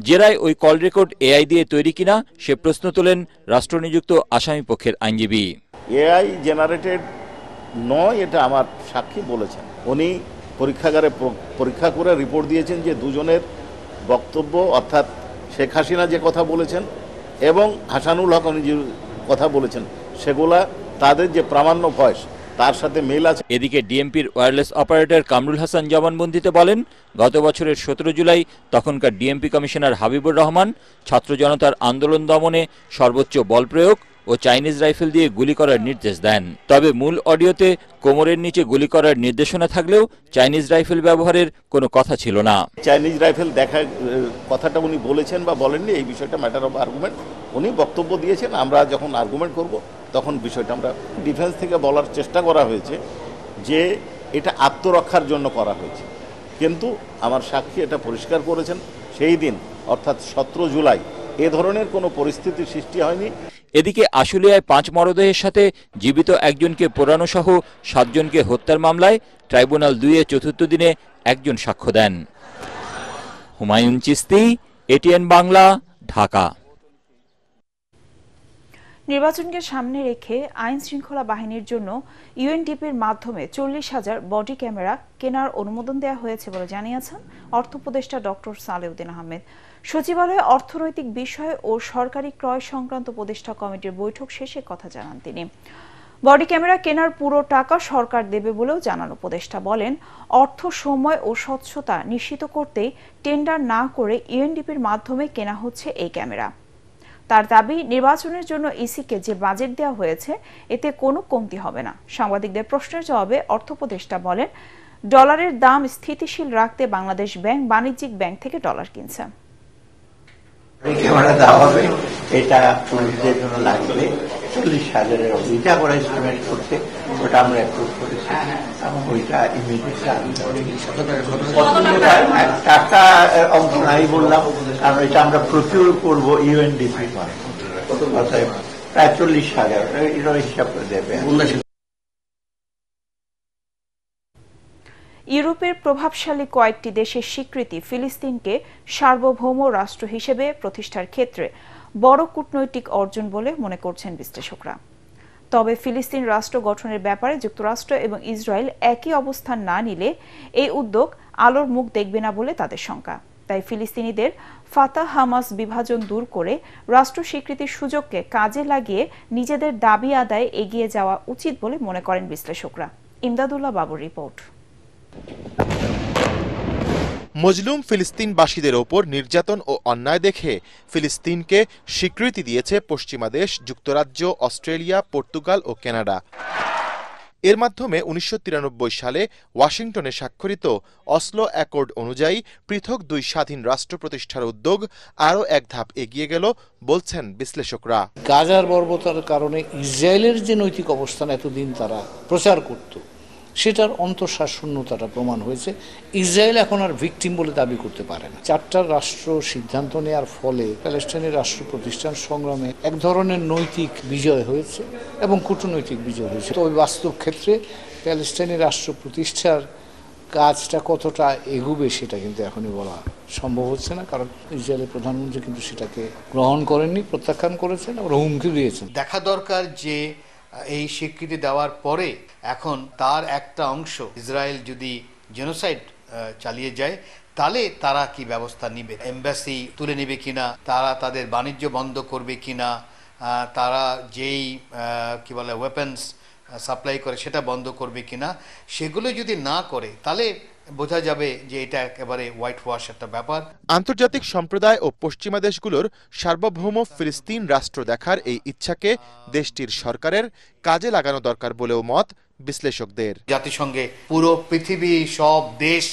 জেরায় ওই কল রেকর্ড এআই দিয়ে তৈরি কিনা সে প্রশ্ন তোলেন রাষ্ট্রনিযুক্ত আসামি পক্ষের আইনজীবী। এআই জেনারেটেড নয়, এটা আমার সাক্ষী বলেছেন। উনি পরীক্ষাগারে পরীক্ষা করে রিপোর্ট দিয়েছেন যে 2 জনের বক্তব্য, অর্থাৎ শেখ হাসিনা যে কথা বলেছেন এবং হাসানুল হক যে কথা বলেছেন, সেগুলা তাদের যে প্রামাণ্য ভয়েস তার সাথে মিল আছে। এদিকে ডিএমপির ওয়্যারলেস অপারেটর কামরুল হাসান জবানবন্দিতে বলেন, গত বছরের 17 জুলাই তখনকার ডিএমপি কমিশনার হাবিবুর রহমান ছাত্র জনতার আন্দোলন দমনে সর্বোচ্চ বল প্রয়োগ ও চাইনিজ রাইফেল দিয়ে গুলি করার নির্দেশ দেন। তবে মূল অডিওতে কোমরের নিচে গুলি করার নির্দেশনা থাকলেও চাইনিজ রাইফেল ব্যবহারের কোনো কথা ছিল না। চাইনিজ রাইফেল দেখার কথাটা উনি বলেছেন বা বলেননি, এই বিষয়টা ম্যাটার অফ আর্গুমেন্ট। উনি বক্তব্য দিয়েছেন, আমরা যখন আর্গুমেন্ট করব তখন বিষয়টা আমরা ডিফেন্স থেকে বলার চেষ্টা করা হয়েছে যে এটা আত্মরক্ষার জন্য করা হয়েছে, কিন্তু আমার সাক্ষী এটা পরিষ্কার করেছেন সেই দিন অর্থাৎ 17 জুলাই এ ধরনের কোনো পরিস্থিতির সৃষ্টি হয়নি। এদিকে আশুলিয়ায় 5 মরদেহের সাথে জীবিত একজনকে পোড়ানো সহ 7 জনকে হত্যার মামলায় ট্রাইব্যুনাল 2-এ 4র্থ দিনে একজন সাক্ষ্য দেন। হুমায়ুন চিস্তি, এটিএন বাংলা, ঢাকা। নির্বাচনকে সামনে রেখে আইন শৃঙ্খলা বাহিনীর জন্য ইউএনডিপির মাধ্যমে 40,000 বডি ক্যামেরা কেনার অনুমোদন দেওয়া হয়েছে বলে জানিয়েছেন অর্থ উপদেষ্টা ডক্টর সালেউদ্দিন আহমেদ। সচিবালয়ে অর্থনৈতিক বিষয় ও সরকারি ক্রয় সংক্রান্ত উপদেষ্টা কমিটির বৈঠক শেষে কথা জানান তিনি। বডি ক্যামেরা কেনার পুরো টাকা সরকার দেবে বলেও জানান উপদেষ্টা। বলেন, অর্থ, সময় ও স্বচ্ছতা নিশ্চিত করতেই টেন্ডার না করে ইউএনডিপির মাধ্যমে কেনা হচ্ছে এই ক্যামেরা। তার দাবি, নির্বাচনের জন্য ইসিকে যে বাজেট দেওয়া হয়েছে এতে কোনো কমতি হবে না। সাংবাদিকদের প্রশ্নের জবাবে অর্থ উপদেষ্টা বলেন, ডলারের দাম স্থিতিশীল রাখতে বাংলাদেশ ব্যাংক বাণিজ্যিক ব্যাংক থেকে ডলার কিনছে। ক্যামেরা দেওয়া হবে, এটা পুলিশদের জন্য লাগবে 40,000 ওইটা করে এস্টিমেট করছে, ওটা আমরা অ্যাপ্রুভ করেছি এবং ওইটা টাকা অঙ্ক নাই বললাম, কারণ এটা আমরা প্রচুর করবো ইউএনডিপি, প্রায় 40,000 এটা হিসাব করে দেবে। ইউরোপের প্রভাবশালী কয়েকটি দেশের স্বীকৃতি ফিলিস্তিনকে সার্বভৌম রাষ্ট্র হিসেবে প্রতিষ্ঠার ক্ষেত্রে বড় কূটনৈতিক অর্জন বলে মনে করছেন বিশ্লেষকরা। তবে ফিলিস্তিন রাষ্ট্র গঠনের ব্যাপারে যুক্তরাষ্ট্র এবং ইসরায়েল একই অবস্থান না নিলে এই উদ্যোগ আলোর মুখ দেখবে না বলে তাদের শঙ্কা। তাই ফিলিস্তিনিদের ফাতাহ হামাস বিভাজন দূর করে রাষ্ট্র স্বীকৃতির সুযোগকে কাজে লাগিয়ে নিজেদের দাবি আদায়ে এগিয়ে যাওয়া উচিত বলে মনে করেন বিশ্লেষকরা। ইমদাদুল্লাহ বাবুর রিপোর্ট। মজলুম ফিলিস্তিনবাসীদের ওপর নির্যাতন ও অন্যায় দেখে ফিলিস্তিনকে স্বীকৃতি দিয়েছে পশ্চিমা দেশ যুক্তরাজ্য, অস্ট্রেলিয়া, পর্তুগাল ও কানাডা। এর মাধ্যমে 1993 সালে ওয়াশিংটনে স্বাক্ষরিত অসলো অ্যাকর্ড অনুযায়ী পৃথক দুই স্বাধীন রাষ্ট্র প্রতিষ্ঠার উদ্যোগ আরও এক ধাপ এগিয়ে গেল বলছেন বিশ্লেষকরা। গাজার বর্বরতার কারণে ইসরায়েলের যে নৈতিক অবস্থান এতদিন তারা প্রচার করত, সেটার অন্তঃসার শূন্যতাটা প্রমাণ হয়েছে। ইসরায়েল এখন আর ভিকটিম বলে দাবি করতে পারে না। চারটা রাষ্ট্র সিদ্ধান্ত নেওয়ার ফলে প্যালেস্টাইনের রাষ্ট্র প্রতিষ্ঠান সংগ্রামে এক ধরনের নৈতিক বিজয় হয়েছে এবং কূটনৈতিক বিজয় হয়েছে। তবে বাস্তব ক্ষেত্রে প্যালেস্টাইনের রাষ্ট্র প্রতিষ্ঠার কাজটা কতটা এগুবে সেটা কিন্তু এখনই বলা সম্ভব হচ্ছে না, কারণ ইসরায়েলের প্রধানমন্ত্রী কিন্তু সেটাকে গ্রহণ করেননি, প্রত্যাখ্যান করেছেন, আবার হুমকি দিয়েছেন। দেখা দরকার যে এই স্বীকৃতি দেওয়ার পরে এখন তার একটা অংশ ইসরায়েল যদি জেনোসাইড চালিয়ে যায় তাহলে তারা কি ব্যবস্থা নেবে, এমবাসি তুলে নেবে কিনা, তারা তাদের বাণিজ্য বন্ধ করবে কিনা, তারা যেই কি বলে ওয়েপন্স সাপ্লাই করে সেটা বন্ধ করবে কিনা, সেগুলো যদি না করে তাহলে বোঝা যাবে যে এটা একেবারে হোয়াইট ওয়াশ একটা ব্যাপার। আন্তর্জাতিক সম্প্রদায় ও পশ্চিমা দেশগুলোর সার্বভৌম ফিলিস্তিন রাষ্ট্র দেখার এই ইচ্ছাকে দেশটির সরকারের কাজে লাগানো দরকার বলেও মত বিশ্লেষকদের। জাতিসংঘে পুরো পৃথিবী সব দেশ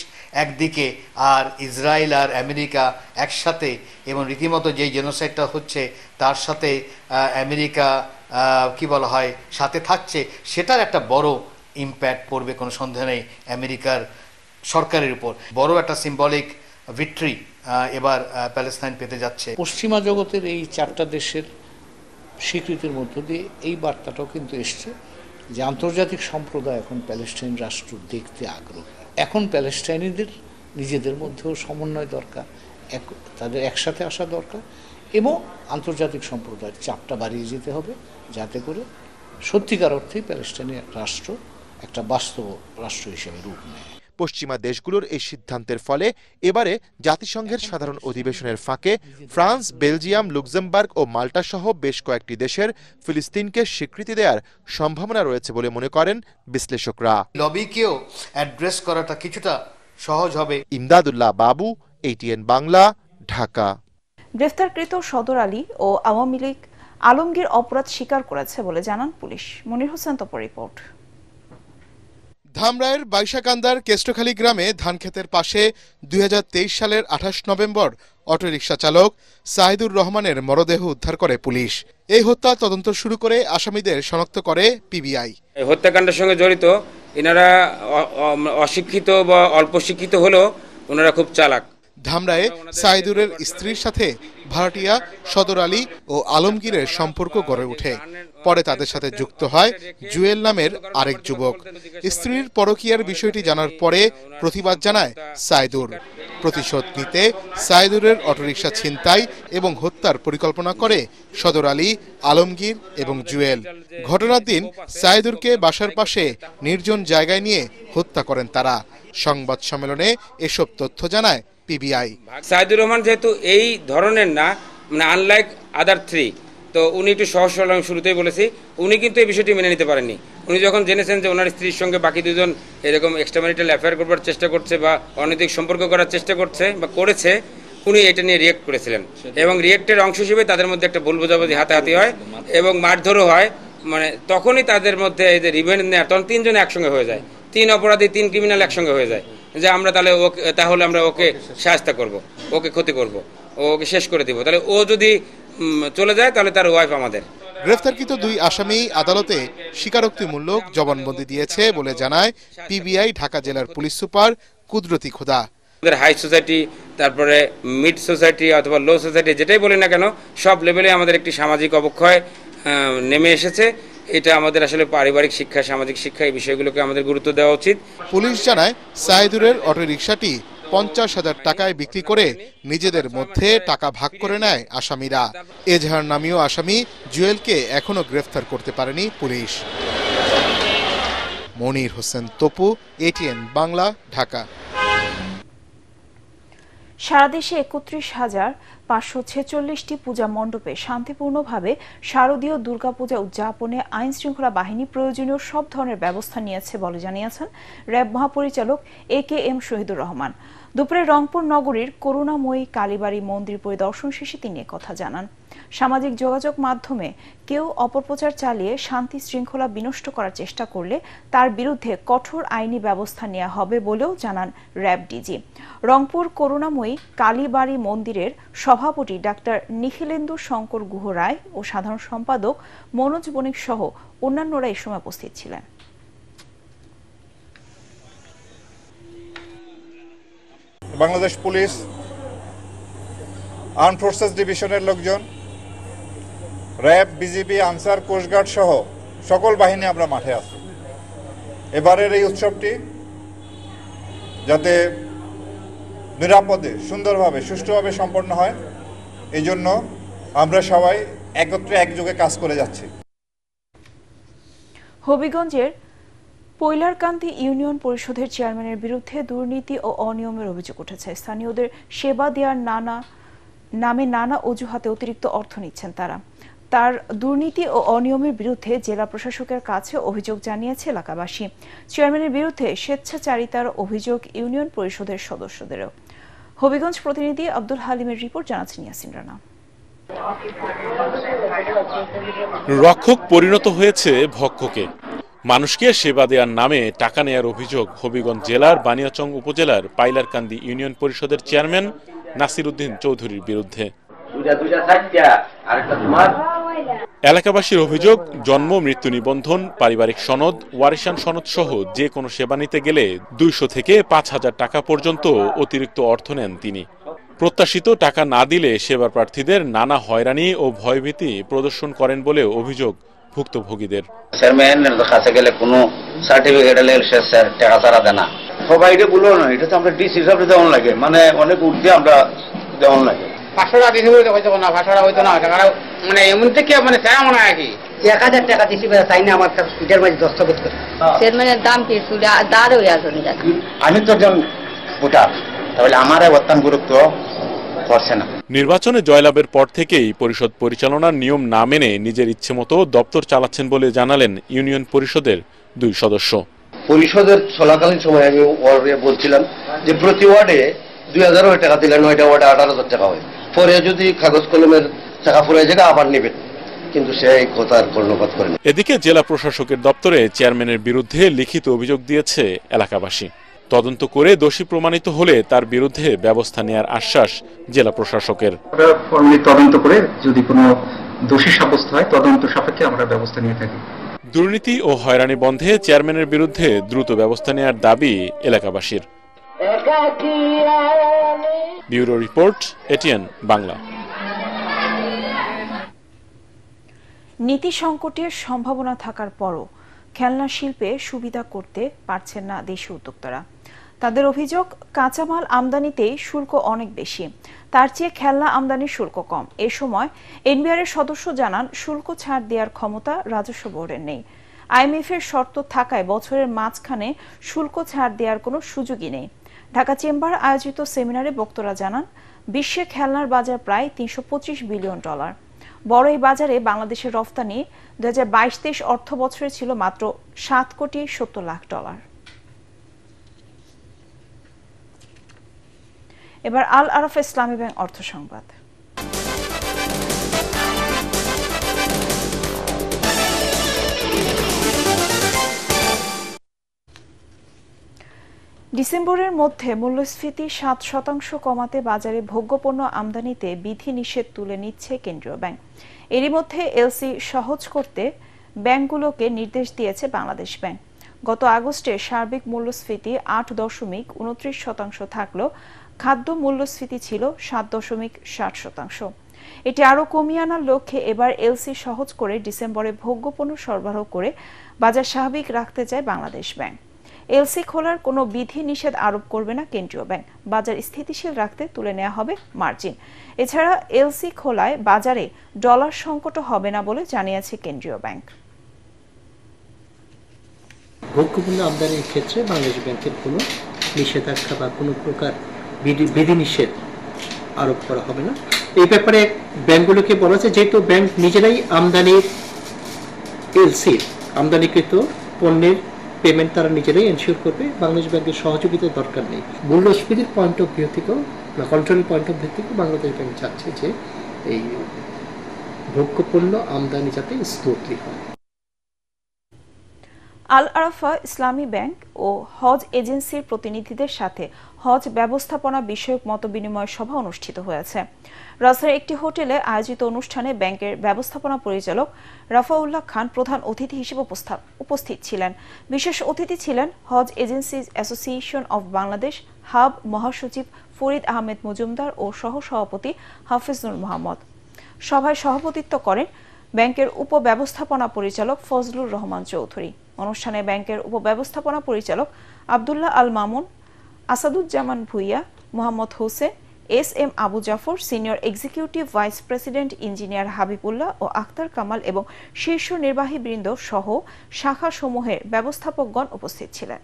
একদিকে আর ইসরায়েল আর আমেরিকা একসাথে, এবং রীতিমতো যে জেনোসাইডটা হচ্ছে তার সাথে আমেরিকা কি বলা হয় সাথে থাকছে, সেটার একটা বড় ইম্প্যাক্ট পড়বে, কোনো সন্দেহ নেই আমেরিকার সরকারের উপর। বড় একটা সিম্বলিক ভিক্টরি এবার প্যালেস্টাইন পেতে যাচ্ছে। পশ্চিমা জগতের এই চারটা দেশের স্বীকৃতির মধ্য দিয়ে এই বার্তাটাও কিন্তু এসছে যে আন্তর্জাতিক সম্প্রদায় এখন প্যালেস্টাইন রাষ্ট্র দেখতে আগ্রহী। এখন প্যালেস্টাইনিদের নিজেদের মধ্যেও সমন্বয় দরকার, তাদের একসাথে আসা দরকার, এবং আন্তর্জাতিক সম্প্রদায়ের চাপটা বাড়িয়ে যেতে হবে যাতে করে সত্যিকার অর্থেই প্যালেস্টাইনি রাষ্ট্র একটা বাস্তব রাষ্ট্র হিসেবে রূপ নেয়। পশ্চিমা দেশগুলোর এই সিদ্ধান্তের ফলে এবারে জাতিসংঘের সাধারণ অধিবেশনের ফাঁকে ফ্রান্স, বেলজিয়াম, লুক্সেমবার্গ ও মাল্টা সহ বেশ কয়েকটি দেশের ফিলিস্তিনকে স্বীকৃতি দেওয়ার সম্ভাবনা রয়েছে বলে মনে করেন বিশ্লেষকরা। লবিকেও অ্যাড্রেস করাটা কিছুটা সহজ হবে। ইমদাদুল্লাহ বাবু, ATN বাংলা, ঢাকা। গ্রেফতারকৃত সদর আলী ও আওয়ামী লীগ আলমগীর অপরাধ স্বীকার করেছে বলে জানান পুলিশ। মনির হোসেন তপর রিপোর্ট। ধামরাইয়ের বাইশাকান্দার কেষ্টখালী গ্রামে ধানক্ষেতের পাশে 2023 সালের 28 নভেম্বর অটোরিকশা চালক সাহিদুর রহমানের মরদেহ উদ্ধার করে পুলিশ। এই হত্যা তদন্ত শুরু করে আসামিদের শনাক্ত করে পিবিআই। হত্যাকাণ্ডের সঙ্গে জড়িত এনারা অশিক্ষিত বা অল্প শিক্ষিত হলেও ওনারা খুব চালাক। ধামরায়ে সাইদুরের স্ত্রীর সাথে ভাড়াটিয়া সদর আলী ও আলমগীরের সম্পর্ক গড়ে ওঠে। পরে তাদের সাথে যুক্ত হয় জুয়েল নামের আরেক যুবক। স্ত্রীর পরকীয়ার বিষয়টি জানার পরে প্রতিবাদ জানায় সাইদুর। প্রতিশোধ নিতে সাইদুরের অটোরিকশা ছিনতাই এবং হত্যার পরিকল্পনা করে সদর আলী, আলমগীর এবং জুয়েল। ঘটনার দিন সাইদুরকে বাসার পাশে নির্জন জায়গায় নিয়ে হত্যা করেন তারা। সংবাদ সম্মেলনে এসব তথ্য জানায় পিবিআই। সাইদুর রহমান যেহেতু এই ধরনের না, মানে আনলাইক আদার থ্রি, তো উনি একটু সহজ সরল, আমি শুরুতেই বলেছি, উনি কিন্তু এই বিষয়টি মেনে নিতে পারেননি। উনি যখন জেনেছেন যে ওনার স্ত্রীর সঙ্গে বাকি দুজন এরকম এক্সট্রাম্যারিটাল অ্যাফেয়ার করবার চেষ্টা করছে বা অনৈতিক সম্পর্ক করার চেষ্টা করছে বা করেছে, উনি এটা নিয়ে রিয়েক্ট করেছিলেন এবং রিয়েক্টের অংশ হিসেবে তাদের মধ্যে একটা ভুল বোঝাবুঝি হাতাহাতি হয় এবং মারধরও হয়। মানে তখনই তাদের মধ্যে এই যে রিভেঞ্জ নেওয়ার, তখন তিনজনে একসঙ্গে হয়ে যায়, 3 অপরাধী 3 ক্রিমিনাল একসঙ্গে হয়ে যায় যে আমরা তাহলে আমরা ওকে শাস্তি করব, ওকে ক্ষতি করব, ওকে শেষ করে দিব। তাহলে ও যদি চলে যায় তাহলে তার ওয়াইফ আমাদের। গ্রেফতারকৃত দুই আসামি আদালতে স্বীকারোক্তিমূলক জবানবন্দি দিয়েছে বলে জানায় পিবিআই ঢাকা জেলার পুলিশ সুপার কুদরতি খোদা। আমাদের হাই সোসাইটি, তারপরে মিড সোসাইটি অথবা লো সোসাইটি, যেটাই বলি না কেন, সব লেভেলে আমাদের একটি সামাজিক অবক্ষয় নেমে এসেছে। এটা আমাদের আসলে পারিবারিক শিক্ষা, সামাজিক শিক্ষা, এই বিষয়গুলোকে আমাদের গুরুত্ব দেওয়া উচিত। পুলিশ জানায় সাইদুরের অটোরিকশাটি 50,000 টাকায় বিক্রি করে নিজেদের মধ্যে টাকা ভাগ করে নেয় আসামিরা। এজাহার নামীয় আসামি জুয়েলকে এখনো গ্রেফতার করতে পারেনি পুলিশ। মনির হোসেন তপু, ATN বাংলা, ঢাকা। সারা দেশে ৩১,৫৪৬টি পূজা মণ্ডপে শান্তিপূর্ণভাবে শারদীয় দুর্গাপূজা উদযাপনে আইন শৃঙ্খলা বাহিনী প্রয়োজনীয় সব ধরনের ব্যবস্থা নিয়েছে বলে জানিয়েছেন র্যাব মহাপরিচালক AKM শহীদুর রহমান। দুপুরে রংপুর নগরীর করুণাময়ী কালীবাড়ি মন্দির পরিদর্শন শেষে তিনি একথা জানান। সামাজিক যোগাযোগ মাধ্যমে কেউ অপপ্রচার চালিয়ে শান্তি শৃঙ্খলা বিনষ্ট করার চেষ্টা করলে তার বিরুদ্ধে কঠোর আইনি ব্যবস্থা নেওয়া হবে বলেও জানান র্যাব ডিজি। রংপুর করুণাময়ী কালীবাড়ি মন্দিরের সভাপতি ডাক্তার নিখিলেন্দু শঙ্কর গুহ রায় ও সাধারণ সম্পাদক মনোজ বণিক সহ অন্যান্যরা এই সময় উপস্থিত ছিলেন। বাংলাদেশ পুলিশ, আর্ম ফোর্সেস ডিভিশনের লোকজন, র্যাব, বিজিবি, আনসার, কোস্টগার্ড সহ সকল বাহিনী আমরা মাঠে আছি। এবারের এই উৎসবটি যাতে নিরাপদে, সুন্দরভাবে, সুষ্ঠুভাবে সম্পন্ন হয়, এই জন্য আমরা সবাই একত্রে একযোগে কাজ করে যাচ্ছি। হবিগঞ্জের পৈলারকান্দি ইউনিয়ন পরিষদের চেয়ারম্যানের বিরুদ্ধে দুর্নীতি ও অনিয়মের অভিযোগ উঠেছে। স্থানীয়দের সেবা দেওয়ার নানা অজুহাতে অতিরিক্ত অর্থ নিচ্ছেন তারা। তার দুর্নীতি ও অনিয়মের বিরুদ্ধে জেলা প্রশাসকের কাছে অভিযোগ জানিয়েছে এলাকাবাসী। চেয়ারম্যানের বিরুদ্ধে স্বেচ্ছাচারিতার অভিযোগ ইউনিয়ন পরিষদের সদস্যদেরও। হবিগঞ্জ প্রতিনিধি আব্দুল হালিমের রিপোর্ট, জানাচ্ছেন ইয়াসিন রানা। রক্ষক পরিণত হয়েছে ভক্ষকে। মানুষকে সেবা দেওয়ার নামে টাকা নেয়ার অভিযোগ হবিগঞ্জ জেলার বানিয়াচং উপজেলার পাইলারকান্দি ইউনিয়ন পরিষদের চেয়ারম্যান নাসির উদ্দিন চৌধুরীর বিরুদ্ধে। এলাকাবাসীর অভিযোগ, জন্ম মৃত্যু নিবন্ধন, পারিবারিক সনদ, ওয়ারিশান সনদ সহ যে কোনো সেবা নিতে গেলে 200 থেকে 5,000 টাকা পর্যন্ত অতিরিক্ত অর্থ নেন তিনি। প্রত্যাশিত টাকা না দিলে সেবা প্রার্থীদের নানা হয়রানি ও ভয়ভীতি প্রদর্শন করেন বলে অভিযোগ ভুক্তভোগীদের। চেয়ারম্যানের কাছে গেলে কোনো সার্টিফিকেট এলে টাকা ছাড়া দেয় না। সবাই এটা বলবো না, এটা তো আমরা ডিসি হিসাবে দেওয়ান লাগে, মানে অনেক উঠতে আমরা দেওয়ান লাগে। 500 টাকা দিতে হইতো না, 500 টাকা হইতো না, টাকা মানে এমন থেকে মানে চাই মনে হয় কি 1000 টাকা দিছি চাই না, আমার পিঠের মাঝে দস্তখত করে। চেয়ারম্যানের দাম কি চুলে দাঁড় হয়ে আসুন। আমি তো একজন ভোটার, তাহলে আমার অত্যন্ত গুরুত্ব করছে না। নির্বাচনে জয়লাভের পর থেকেই পরিষদ পরিচালনার নিয়ম না মেনে নিজের ইচ্ছে মতো দপ্তর চালাচ্ছেন বলে জানালেন ইউনিয়ন পরিষদের 2 সদস্য। পরিষদের চলাকালীন সময় আমি বলছিলাম যে প্রতি ওয়ার্ডে 2000 টাকা দিলে 9টা ওয়ার্ডে 18,000 টাকা হয়, পরে যদি কাগজ কলমের টাকা ফুরাই জায়গা আবার নেবেন, কিন্তু সেই কথার কর্ণপাত করেন। এদিকে জেলা প্রশাসকের দপ্তরে চেয়ারম্যানের বিরুদ্ধে লিখিত অভিযোগ দিয়েছে এলাকাবাসী। তদন্ত করে দোষী প্রমাণিত হলে তার বিরুদ্ধে ব্যবস্থা নেওয়ার আশ্বাস জেলা প্রশাসকের। তদন্ত করে যদি কোনো দোষী সাব্যস্ত হয় তদন্ত সাপেক্ষে আমরা ব্যবস্থা নিয়ে থাকি। দুর্নীতি ও হয়রানি বন্ধে চেয়ারম্যানের বিরুদ্ধে দ্রুত ব্যবস্থা নেওয়ার দাবি এলাকাবাসীর। Bureau report, ATN Bangla. নীতি সংকটের সম্ভাবনা থাকার পরও খেলনা শিল্পে সুবিধা করতে পারছেন না দেশীয় উদ্যোক্তারা। তাদের অভিযোগ, কাঁচামাল আমদানিতেই শুল্ক অনেক বেশি, তার চেয়ে খেলনা আমদানির শুল্ক কম। এ সময় এনবিআর এর সদস্য জানান, শুল্ক ছাড় দেওয়ার ক্ষমতা রাজস্ব বোর্ডের নেই। আইএমএফ এর শর্ত থাকায় বছরের মাঝখানে শুল্ক ছাড় দেওয়ার কোনো সুযোগই নেই। ঢাকা চেম্বার আয়োজিত সেমিনারে বক্তারা জানান, বিশ্বে খেলনার বাজার প্রায় $325 বিলিয়ন। বড় এই বাজারে বাংলাদেশের রফতানি 2022-23 অর্থ বছরে ছিল মাত্র $7,70,00,000। এবার আল আরাফা ইসলামী ব্যাংক অর্থ সংবাদ। ডিসেম্বরের মধ্যে মূল্যস্ফীতি 7% কমাতে বাজারে ভোগ্যপণ্য আমদানিতে বিধিনিষেধ তুলে নিচ্ছে কেন্দ্রীয় ব্যাংক। এরই মধ্যে এলসি সহজ করতে ব্যাংকগুলোকে নির্দেশ দিয়েছে বাংলাদেশ ব্যাংক। গত আগস্টে সার্বিক মূল্যস্ফীতি 8.29% থাকলেও খাদ্য মূল্যস্ফীতি ছিল 7.60%। এটি আরও কমিয়ে আনার লক্ষ্যে এবার এলসি সহজ করে ডিসেম্বরে ভোগ্যপণ্য সরবরাহ করে বাজার স্বাভাবিক রাখতে চায় বাংলাদেশ ব্যাংক। এলসি খোলার কোনো বিধি নিষেধ আরোপ করবে না কেন্দ্রীয় ব্যাংক। বাজার স্থিতিশীল রাখতে তুলে নেওয়া হবে মার্জিন। এছাড়া এলসি খোলায় বাজারে ডলার সংকট হবে না বলে জানিয়েছে কেন্দ্রীয় ব্যাংক। ভোগ্যপণ্য আমদানির ক্ষেত্রে বাংলাদেশ ব্যাংকের কোনো নিষেধাজ্ঞা বা কোনো প্রকার বিধিনিষেধ আরোপ করা হবে না। এই ব্যাপারে ব্যাংকগুলোকে বলা হয়েছে যেহেতু ব্যাংক নিজেরাই আমদানির এলসি আমদানিকৃত পণ্যের পেমেন্ট তারা নিজেরাই এনশিওর করবে, বাংলাদেশ ব্যাংকের সহযোগিতার দরকার নেই। মূল্যস্ফীতির পয়েন্ট অফ ভিউ থেকেও বা কন্ট্রোল পয়েন্ট অফ ভিউ থেকেও বাংলাদেশ ব্যাংক চাচ্ছে যে এই ভোগ্য পণ্য আমদানি যাতে স্মুথলি হয়। আল আরাফা ইসলামী ব্যাংক ও হজ এজেন্সির প্রতিনিধিদের সাথে হজ ব্যবস্থাপনা বিষয়ক মতবিনিময় সভা অনুষ্ঠিত হয়েছে। রাজধানীর একটি হোটেলে আয়োজিত অনুষ্ঠানে ব্যাংকের ব্যবস্থাপনা পরিচালক রাফাউল্লাহ খান প্রধান অতিথি হিসেবে উপস্থিত ছিলেন। বিশেষ অতিথি ছিলেন হজ agencies association of Bangladesh HAAB মহাসচিব ফরিদ আহমেদ মজুমদার ও সহসভাপতি হাফিজুল মোহাম্মদ। সভায় সভাপতিত্ব করেন ব্যাংকের উপব্যবস্থাপনা পরিচালক ফজলুর রহমান চৌধুরী। অনুষ্ঠানে ব্যাংকের উপব্যবস্থাপনা পরিচালক Abdullah Al Mamun, Asaduzzaman Bhuiyan, Mohammad Hossain, S M. Abu Jafar, senior executive vice president engineer Habibullah ও আখতার কামাল এবং শীর্ষ নির্বাহীবৃন্দ সহ শাখাসমূহের ব্যবস্থাপকগণ উপস্থিত ছিলেন।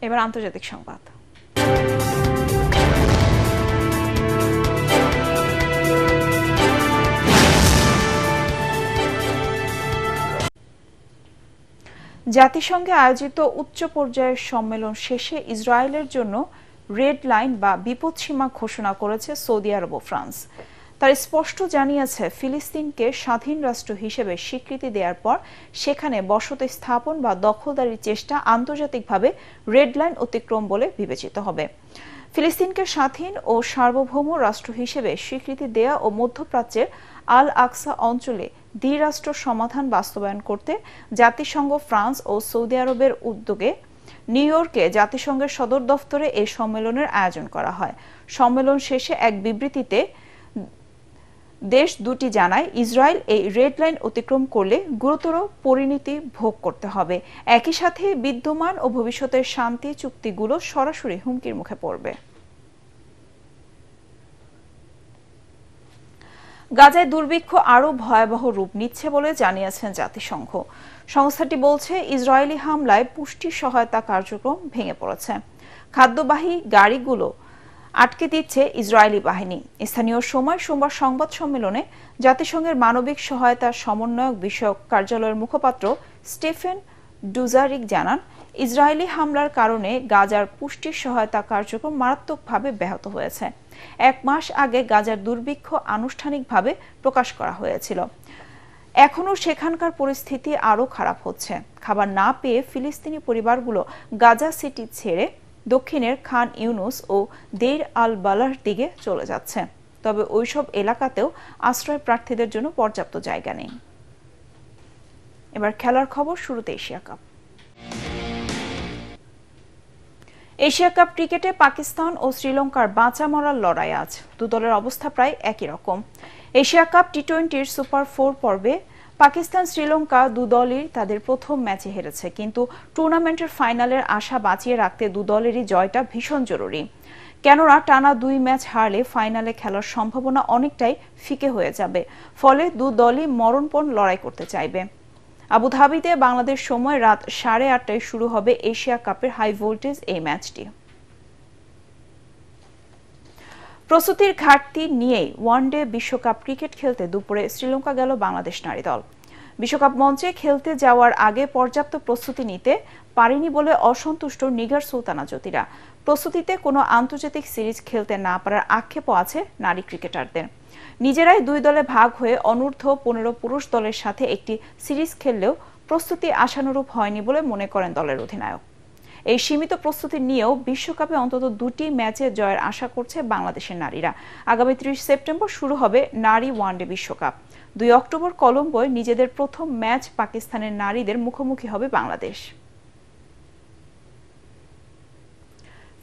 এবার আন্তর্জাতিক সংবাদ। জাতিসংঘে আয়োজিত উচ্চ পর্যায়ের সম্মেলন শেষে ইসরায়েলের জন্য রেড লাইন বা বিপদসীমা ঘোষণা করেছে সৌদি আরব ও ফ্রান্স। তার স্পষ্ট জানিয়েছে ফিলিস্তিনকে স্বাধীন রাষ্ট্র হিসেবে স্বীকৃতি দেওয়ার পর সেখানে বসতি স্থাপন বা দখলদারির চেষ্টা আন্তর্জাতিকভাবে রেড লাইন অতিক্রম বলে বিবেচিত হবে। ফিলিস্তিনকে স্বাধীন ও সার্বভৌম রাষ্ট্র হিসেবে স্বীকৃতি দেয়া ও মধ্যপ্রাচ্যের আল আকসা অঞ্চলে দ্বিরাষ্ট্র সমাধান বাস্তবায়ন করতে জাতিসংঘ, ফ্রান্স ও সৌদি আরবের উদ্যোগে নিউ ইয়র্কে জাতিসংঘের সদর দফতরে এই সম্মেলনের আয়োজন করা হয়। সম্মেলন শেষে এক বিবৃতিতে দেশ দুটি জানায় ইসরায়েল এই রেড লাইন অতিক্রম করলে গুরুতর পরিণতি ভোগ করতে হবে। একই সাথে বিদ্যমান ও ভবিষ্যতের শান্তি চুক্তিগুলো সরাসরি হুমকির মুখে পড়বে। গাজায় দুর্ভিক্ষ আরও ভয়াবহ রূপ নিচ্ছে বলে জানিয়েছেন জাতিসংঘ। সংস্থাটি বলছে ইসরায়েলি হামলায় পুষ্টি সহায়তা কার্যক্রম ভেঙে পড়েছে। খাদ্যবাহী গাড়িগুলো আটকে দিচ্ছে ইসরায়েলি বাহিনী। স্থানীয় সময় সোমবার সংবাদ সম্মেলনে জাতিসংঘের মানবিক সহায়তা সমন্বয়ক বিষয়ক কার্যালয়ের মুখপাত্র স্টেফেন ডুজারিক জানান, ইসরায়েলি হামলার কারণে গাজার পুষ্টি সহায়তা কার্যক্রম মারাত্মকভাবে ব্যাহত হয়েছে। এক মাস আগে গাজার দুর্ভিক্ষ আনুষ্ঠানিকভাবে প্রকাশ করা হয়েছিল। এখনও সেখানকার পরিস্থিতি আরও খারাপ হচ্ছে। খাবার না পেয়ে ফিলিস্তিনি পরিবারগুলো গাজা সিটি ছেড়ে দক্ষিণের খান ইউনুস ও দেইর আল বালার দিকে চলে যাচ্ছে। তবে ওইসব এলাকাতেও আশ্রয় প্রার্থীদের জন্য পর্যাপ্ত জায়গা নেই। এবার খেলার খবর। শুরুতে এশিয়া কাপ। এশিয়া কাপ ক্রিকেটে পাকিস্তান ও শ্রীলঙ্কার বাঁচা মরার লড়াই আজ। দু দলের অবস্থা প্রায় একই রকম। এশিয়া কাপ টি-20-র সুপার 4 পর্বে পাকিস্তান শ্রীলঙ্কা দু দলই তাদের প্রথম ম্যাচে হেরেছে, কিন্তু টুর্নামেন্টের ফাইনালের আশা বাঁচিয়ে রাখতে দু দলেরই জয়টা ভীষণ জরুরি। কেননা টানা 2 ম্যাচ হারলে ফাইনালে খেলার সম্ভাবনা অনেকটাই ফিকে হয়ে যাবে। ফলে দু দলই মরণপণ লড়াই করতে চাইবে। আবুধাবিতে বাংলাদেশ সময় রাত 8:30টায় শুরু হবে এশিয়া কাপের হাই ভোল্টেজ এই ম্যাচটি। প্রস্তুতির ঘাটতি নিয়েই ওয়ানডে বিশ্বকাপ ক্রিকেট খেলতে দুপুরে শ্রীলঙ্কা গেল বাংলাদেশ নারী দল। বিশ্বকাপ মঞ্চে খেলতে যাওয়ার আগে পর্যাপ্ত প্রস্তুতি নিতে পারেনি বলে অসন্তুষ্ট নিগার সুলতানা জ্যোতিরা। প্রস্তুতিতে কোনো আন্তর্জাতিক সিরিজ খেলতে না পারার আক্ষেপও আছে নারী ক্রিকেটারদের। নিজেরাই 2 দলে ভাগ হয়ে অনূর্ধ্ব 15 পুরুষ দলের সাথে একটি সিরিজ খেললেও প্রস্তুতি আশানুরূপ হয়নি বলে মনে করেন দলের অধিনায়ক। এই সীমিত প্রস্তুতি নিয়েও বিশ্বকাপে অন্তত 2টি ম্যাচে জয়ের আশা করছে বাংলাদেশের নারীরা। আগামী 30 সেপ্টেম্বর শুরু হবে নারী ওয়ানডে বিশ্বকাপ। 2 অক্টোবর কলম্বোয় নিজেদের প্রথম ম্যাচ পাকিস্তানের নারীদের মুখোমুখি হবে বাংলাদেশ।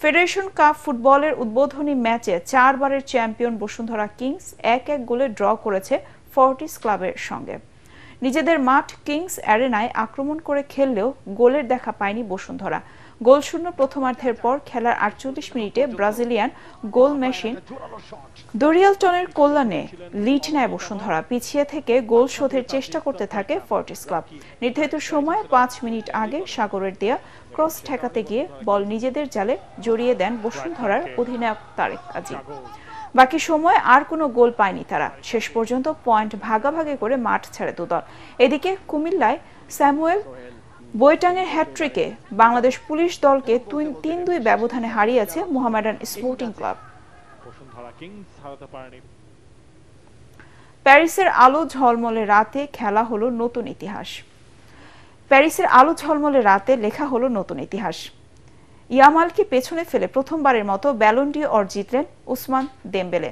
ফেডারেশন কাপ ফুটবলের উদ্বোধনী ম্যাচে 4 বারের চ্যাম্পিয়ন বসুন্ধরা কিংস 1-1 গোলে ড্র করেছে ফর্টিস ক্লাবের সঙ্গে। নিজেদের মাঠ কিংস অ্যারেনায় আক্রমণ করে খেললেও গোলের দেখা পায়নি বসুন্ধরা। গোলশূন্য প্রথমার্ধের পর খেলার 48 মিনিটে ব্রাজিলিয়ান গোল মেশিন দরিয়ালটনের কল্যাণে লিড নেয় বসুন্ধরা। পিছিয়ে থেকে গোল শোধের চেষ্টা করতে থাকে ফর্টিস ক্লাব। নির্ধারিত সময়ে 5 মিনিট আগে সাগরের দেয়া ক্রস ঠেকাতে গিয়ে বল নিজেদের জালে জড়িয়ে দেন বসুন্ধরার অধিনায়ক তারেক আজিম। বাকি সময়ে আর কোনো গোল পায়নি তারা। শেষ পর্যন্ত পয়েন্ট ভাগাভাগি করে মাঠ ছাড়ে দুদল। এদিকে কুমিল্লায় স্যামুয়েল বৈটাঙের হ্যাটট্রিকে বাংলাদেশ পুলিশ দলকে 3-2 ব্যবধানে হারিয়েছে মোহামেডান স্পোর্টিং ক্লাব। প্যারিসের আলো ঝলমলে রাতে খেলা হলো নতুন ইতিহাস। প্যারিসের আলো ঝলমলে রাতে লেখা হলো নতুন ইতিহাস। ইয়ামালকে পেছনে ফেলে প্রথমবারের মতো ব্যালন ডি'অর জিতলেন উসমান দেমবেলে।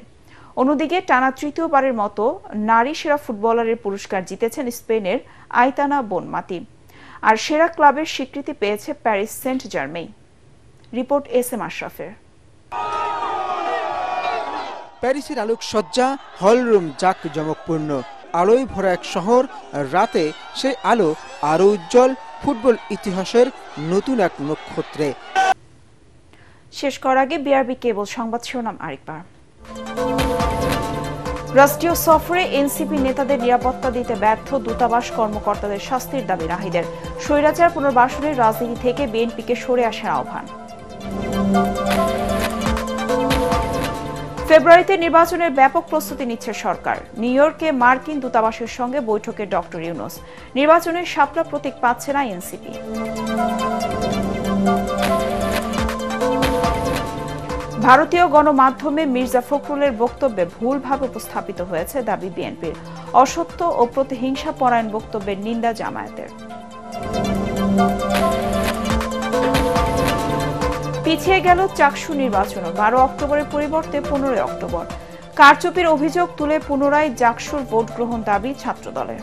অন্যদিকে টানা তৃতীয়বারের মতো নারী সেরা ফুটবলারের পুরস্কার জিতেছেন স্পেনের আইতানা বোনমাতি। আর সেরা ক্লাবের স্বীকৃতি পেয়েছে Paris Saint Germain. Report SM আশরাফের। প্যারিসের আলোকসজ্জা, হলরুম জাঁকজমকপূর্ণ, আলোয় ভরা এক শহর। রাতে সেই আলো আরো উজ্জ্বল, ফুটবল ইতিহাসের নতুন এক নক্ষত্রে। শেষ করার আগে বিআরবি কেবল সংবাদ শিরোনাম আরেকবার। রাষ্ট্রীয় সফরে এনসিপি নেতাদের নিরাপত্তা দিতে ব্যর্থ দূতাবাস কর্মকর্তাদের শাস্তির দাবি নাহিদের। স্বৈরাচার পুনর্বাসনের রাজনীতি থেকে বিএনপিকে সরে আসার আহ্বান। ফেব্রুয়ারিতে নির্বাচনের ব্যাপক প্রস্তুতি নিচ্ছে সরকার। নিউ ইয়র্কে মার্কিন দূতাবাসের সঙ্গে বৈঠকে ডক্টর ইউনূস। নির্বাচনের শাপলা প্রতীক পাচ্ছে না এনসিপি। ভারতীয় গণমাধ্যমে মির্জা ফখরুলের বক্তব্যে ভুলভাবে উপস্থাপিত হয়েছে দাবি বিএনপির। অসত্য ও প্রতিহিংসা পরায়ণ বক্তব্যের নিন্দা জামায়াতের। পিছিয়ে গেল চাকসু নির্বাচন। 12 অক্টোবরের পরিবর্তে 15 অক্টোবর। কারচুপির অভিযোগ তুলে পুনরায় জাকসুর ভোট গ্রহণ দাবি ছাত্রদলের।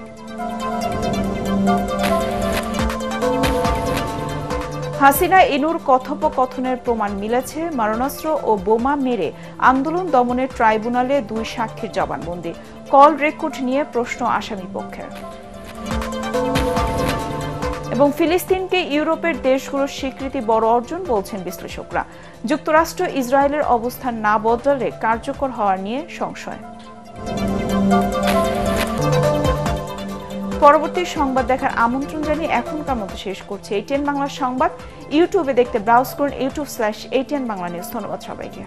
হাসিনা ইনুর কথোপকথনের প্রমাণ মিলেছে। মারণাস্ত্র ও বোমা মেরে আন্দোলন দমনের ট্রাইব্যুনালে 2 সাক্ষীর জবানবন্দি। কল রেকর্ড নিয়ে প্রশ্ন আসামি পক্ষের। এবং ফিলিস্তিনকে ইউরোপের দেশগুলোর স্বীকৃতি বড় অর্জন বলছেন বিশ্লেষকরা। যুক্তরাষ্ট্র ইসরায়েলের অবস্থান না বদলালে কার্যকর হওয়ার নিয়ে সংশয়। পরবর্তী সংবাদ দেখার আমন্ত্রণ জানিয়ে এখনকার মতো শেষ করছে ATN বাংলা সংবাদ। ইউটিউবে দেখতে ব্রাউজ করুন youtube/ATN বাংলা নিউজ। ধন্যবাদ সবাইকে।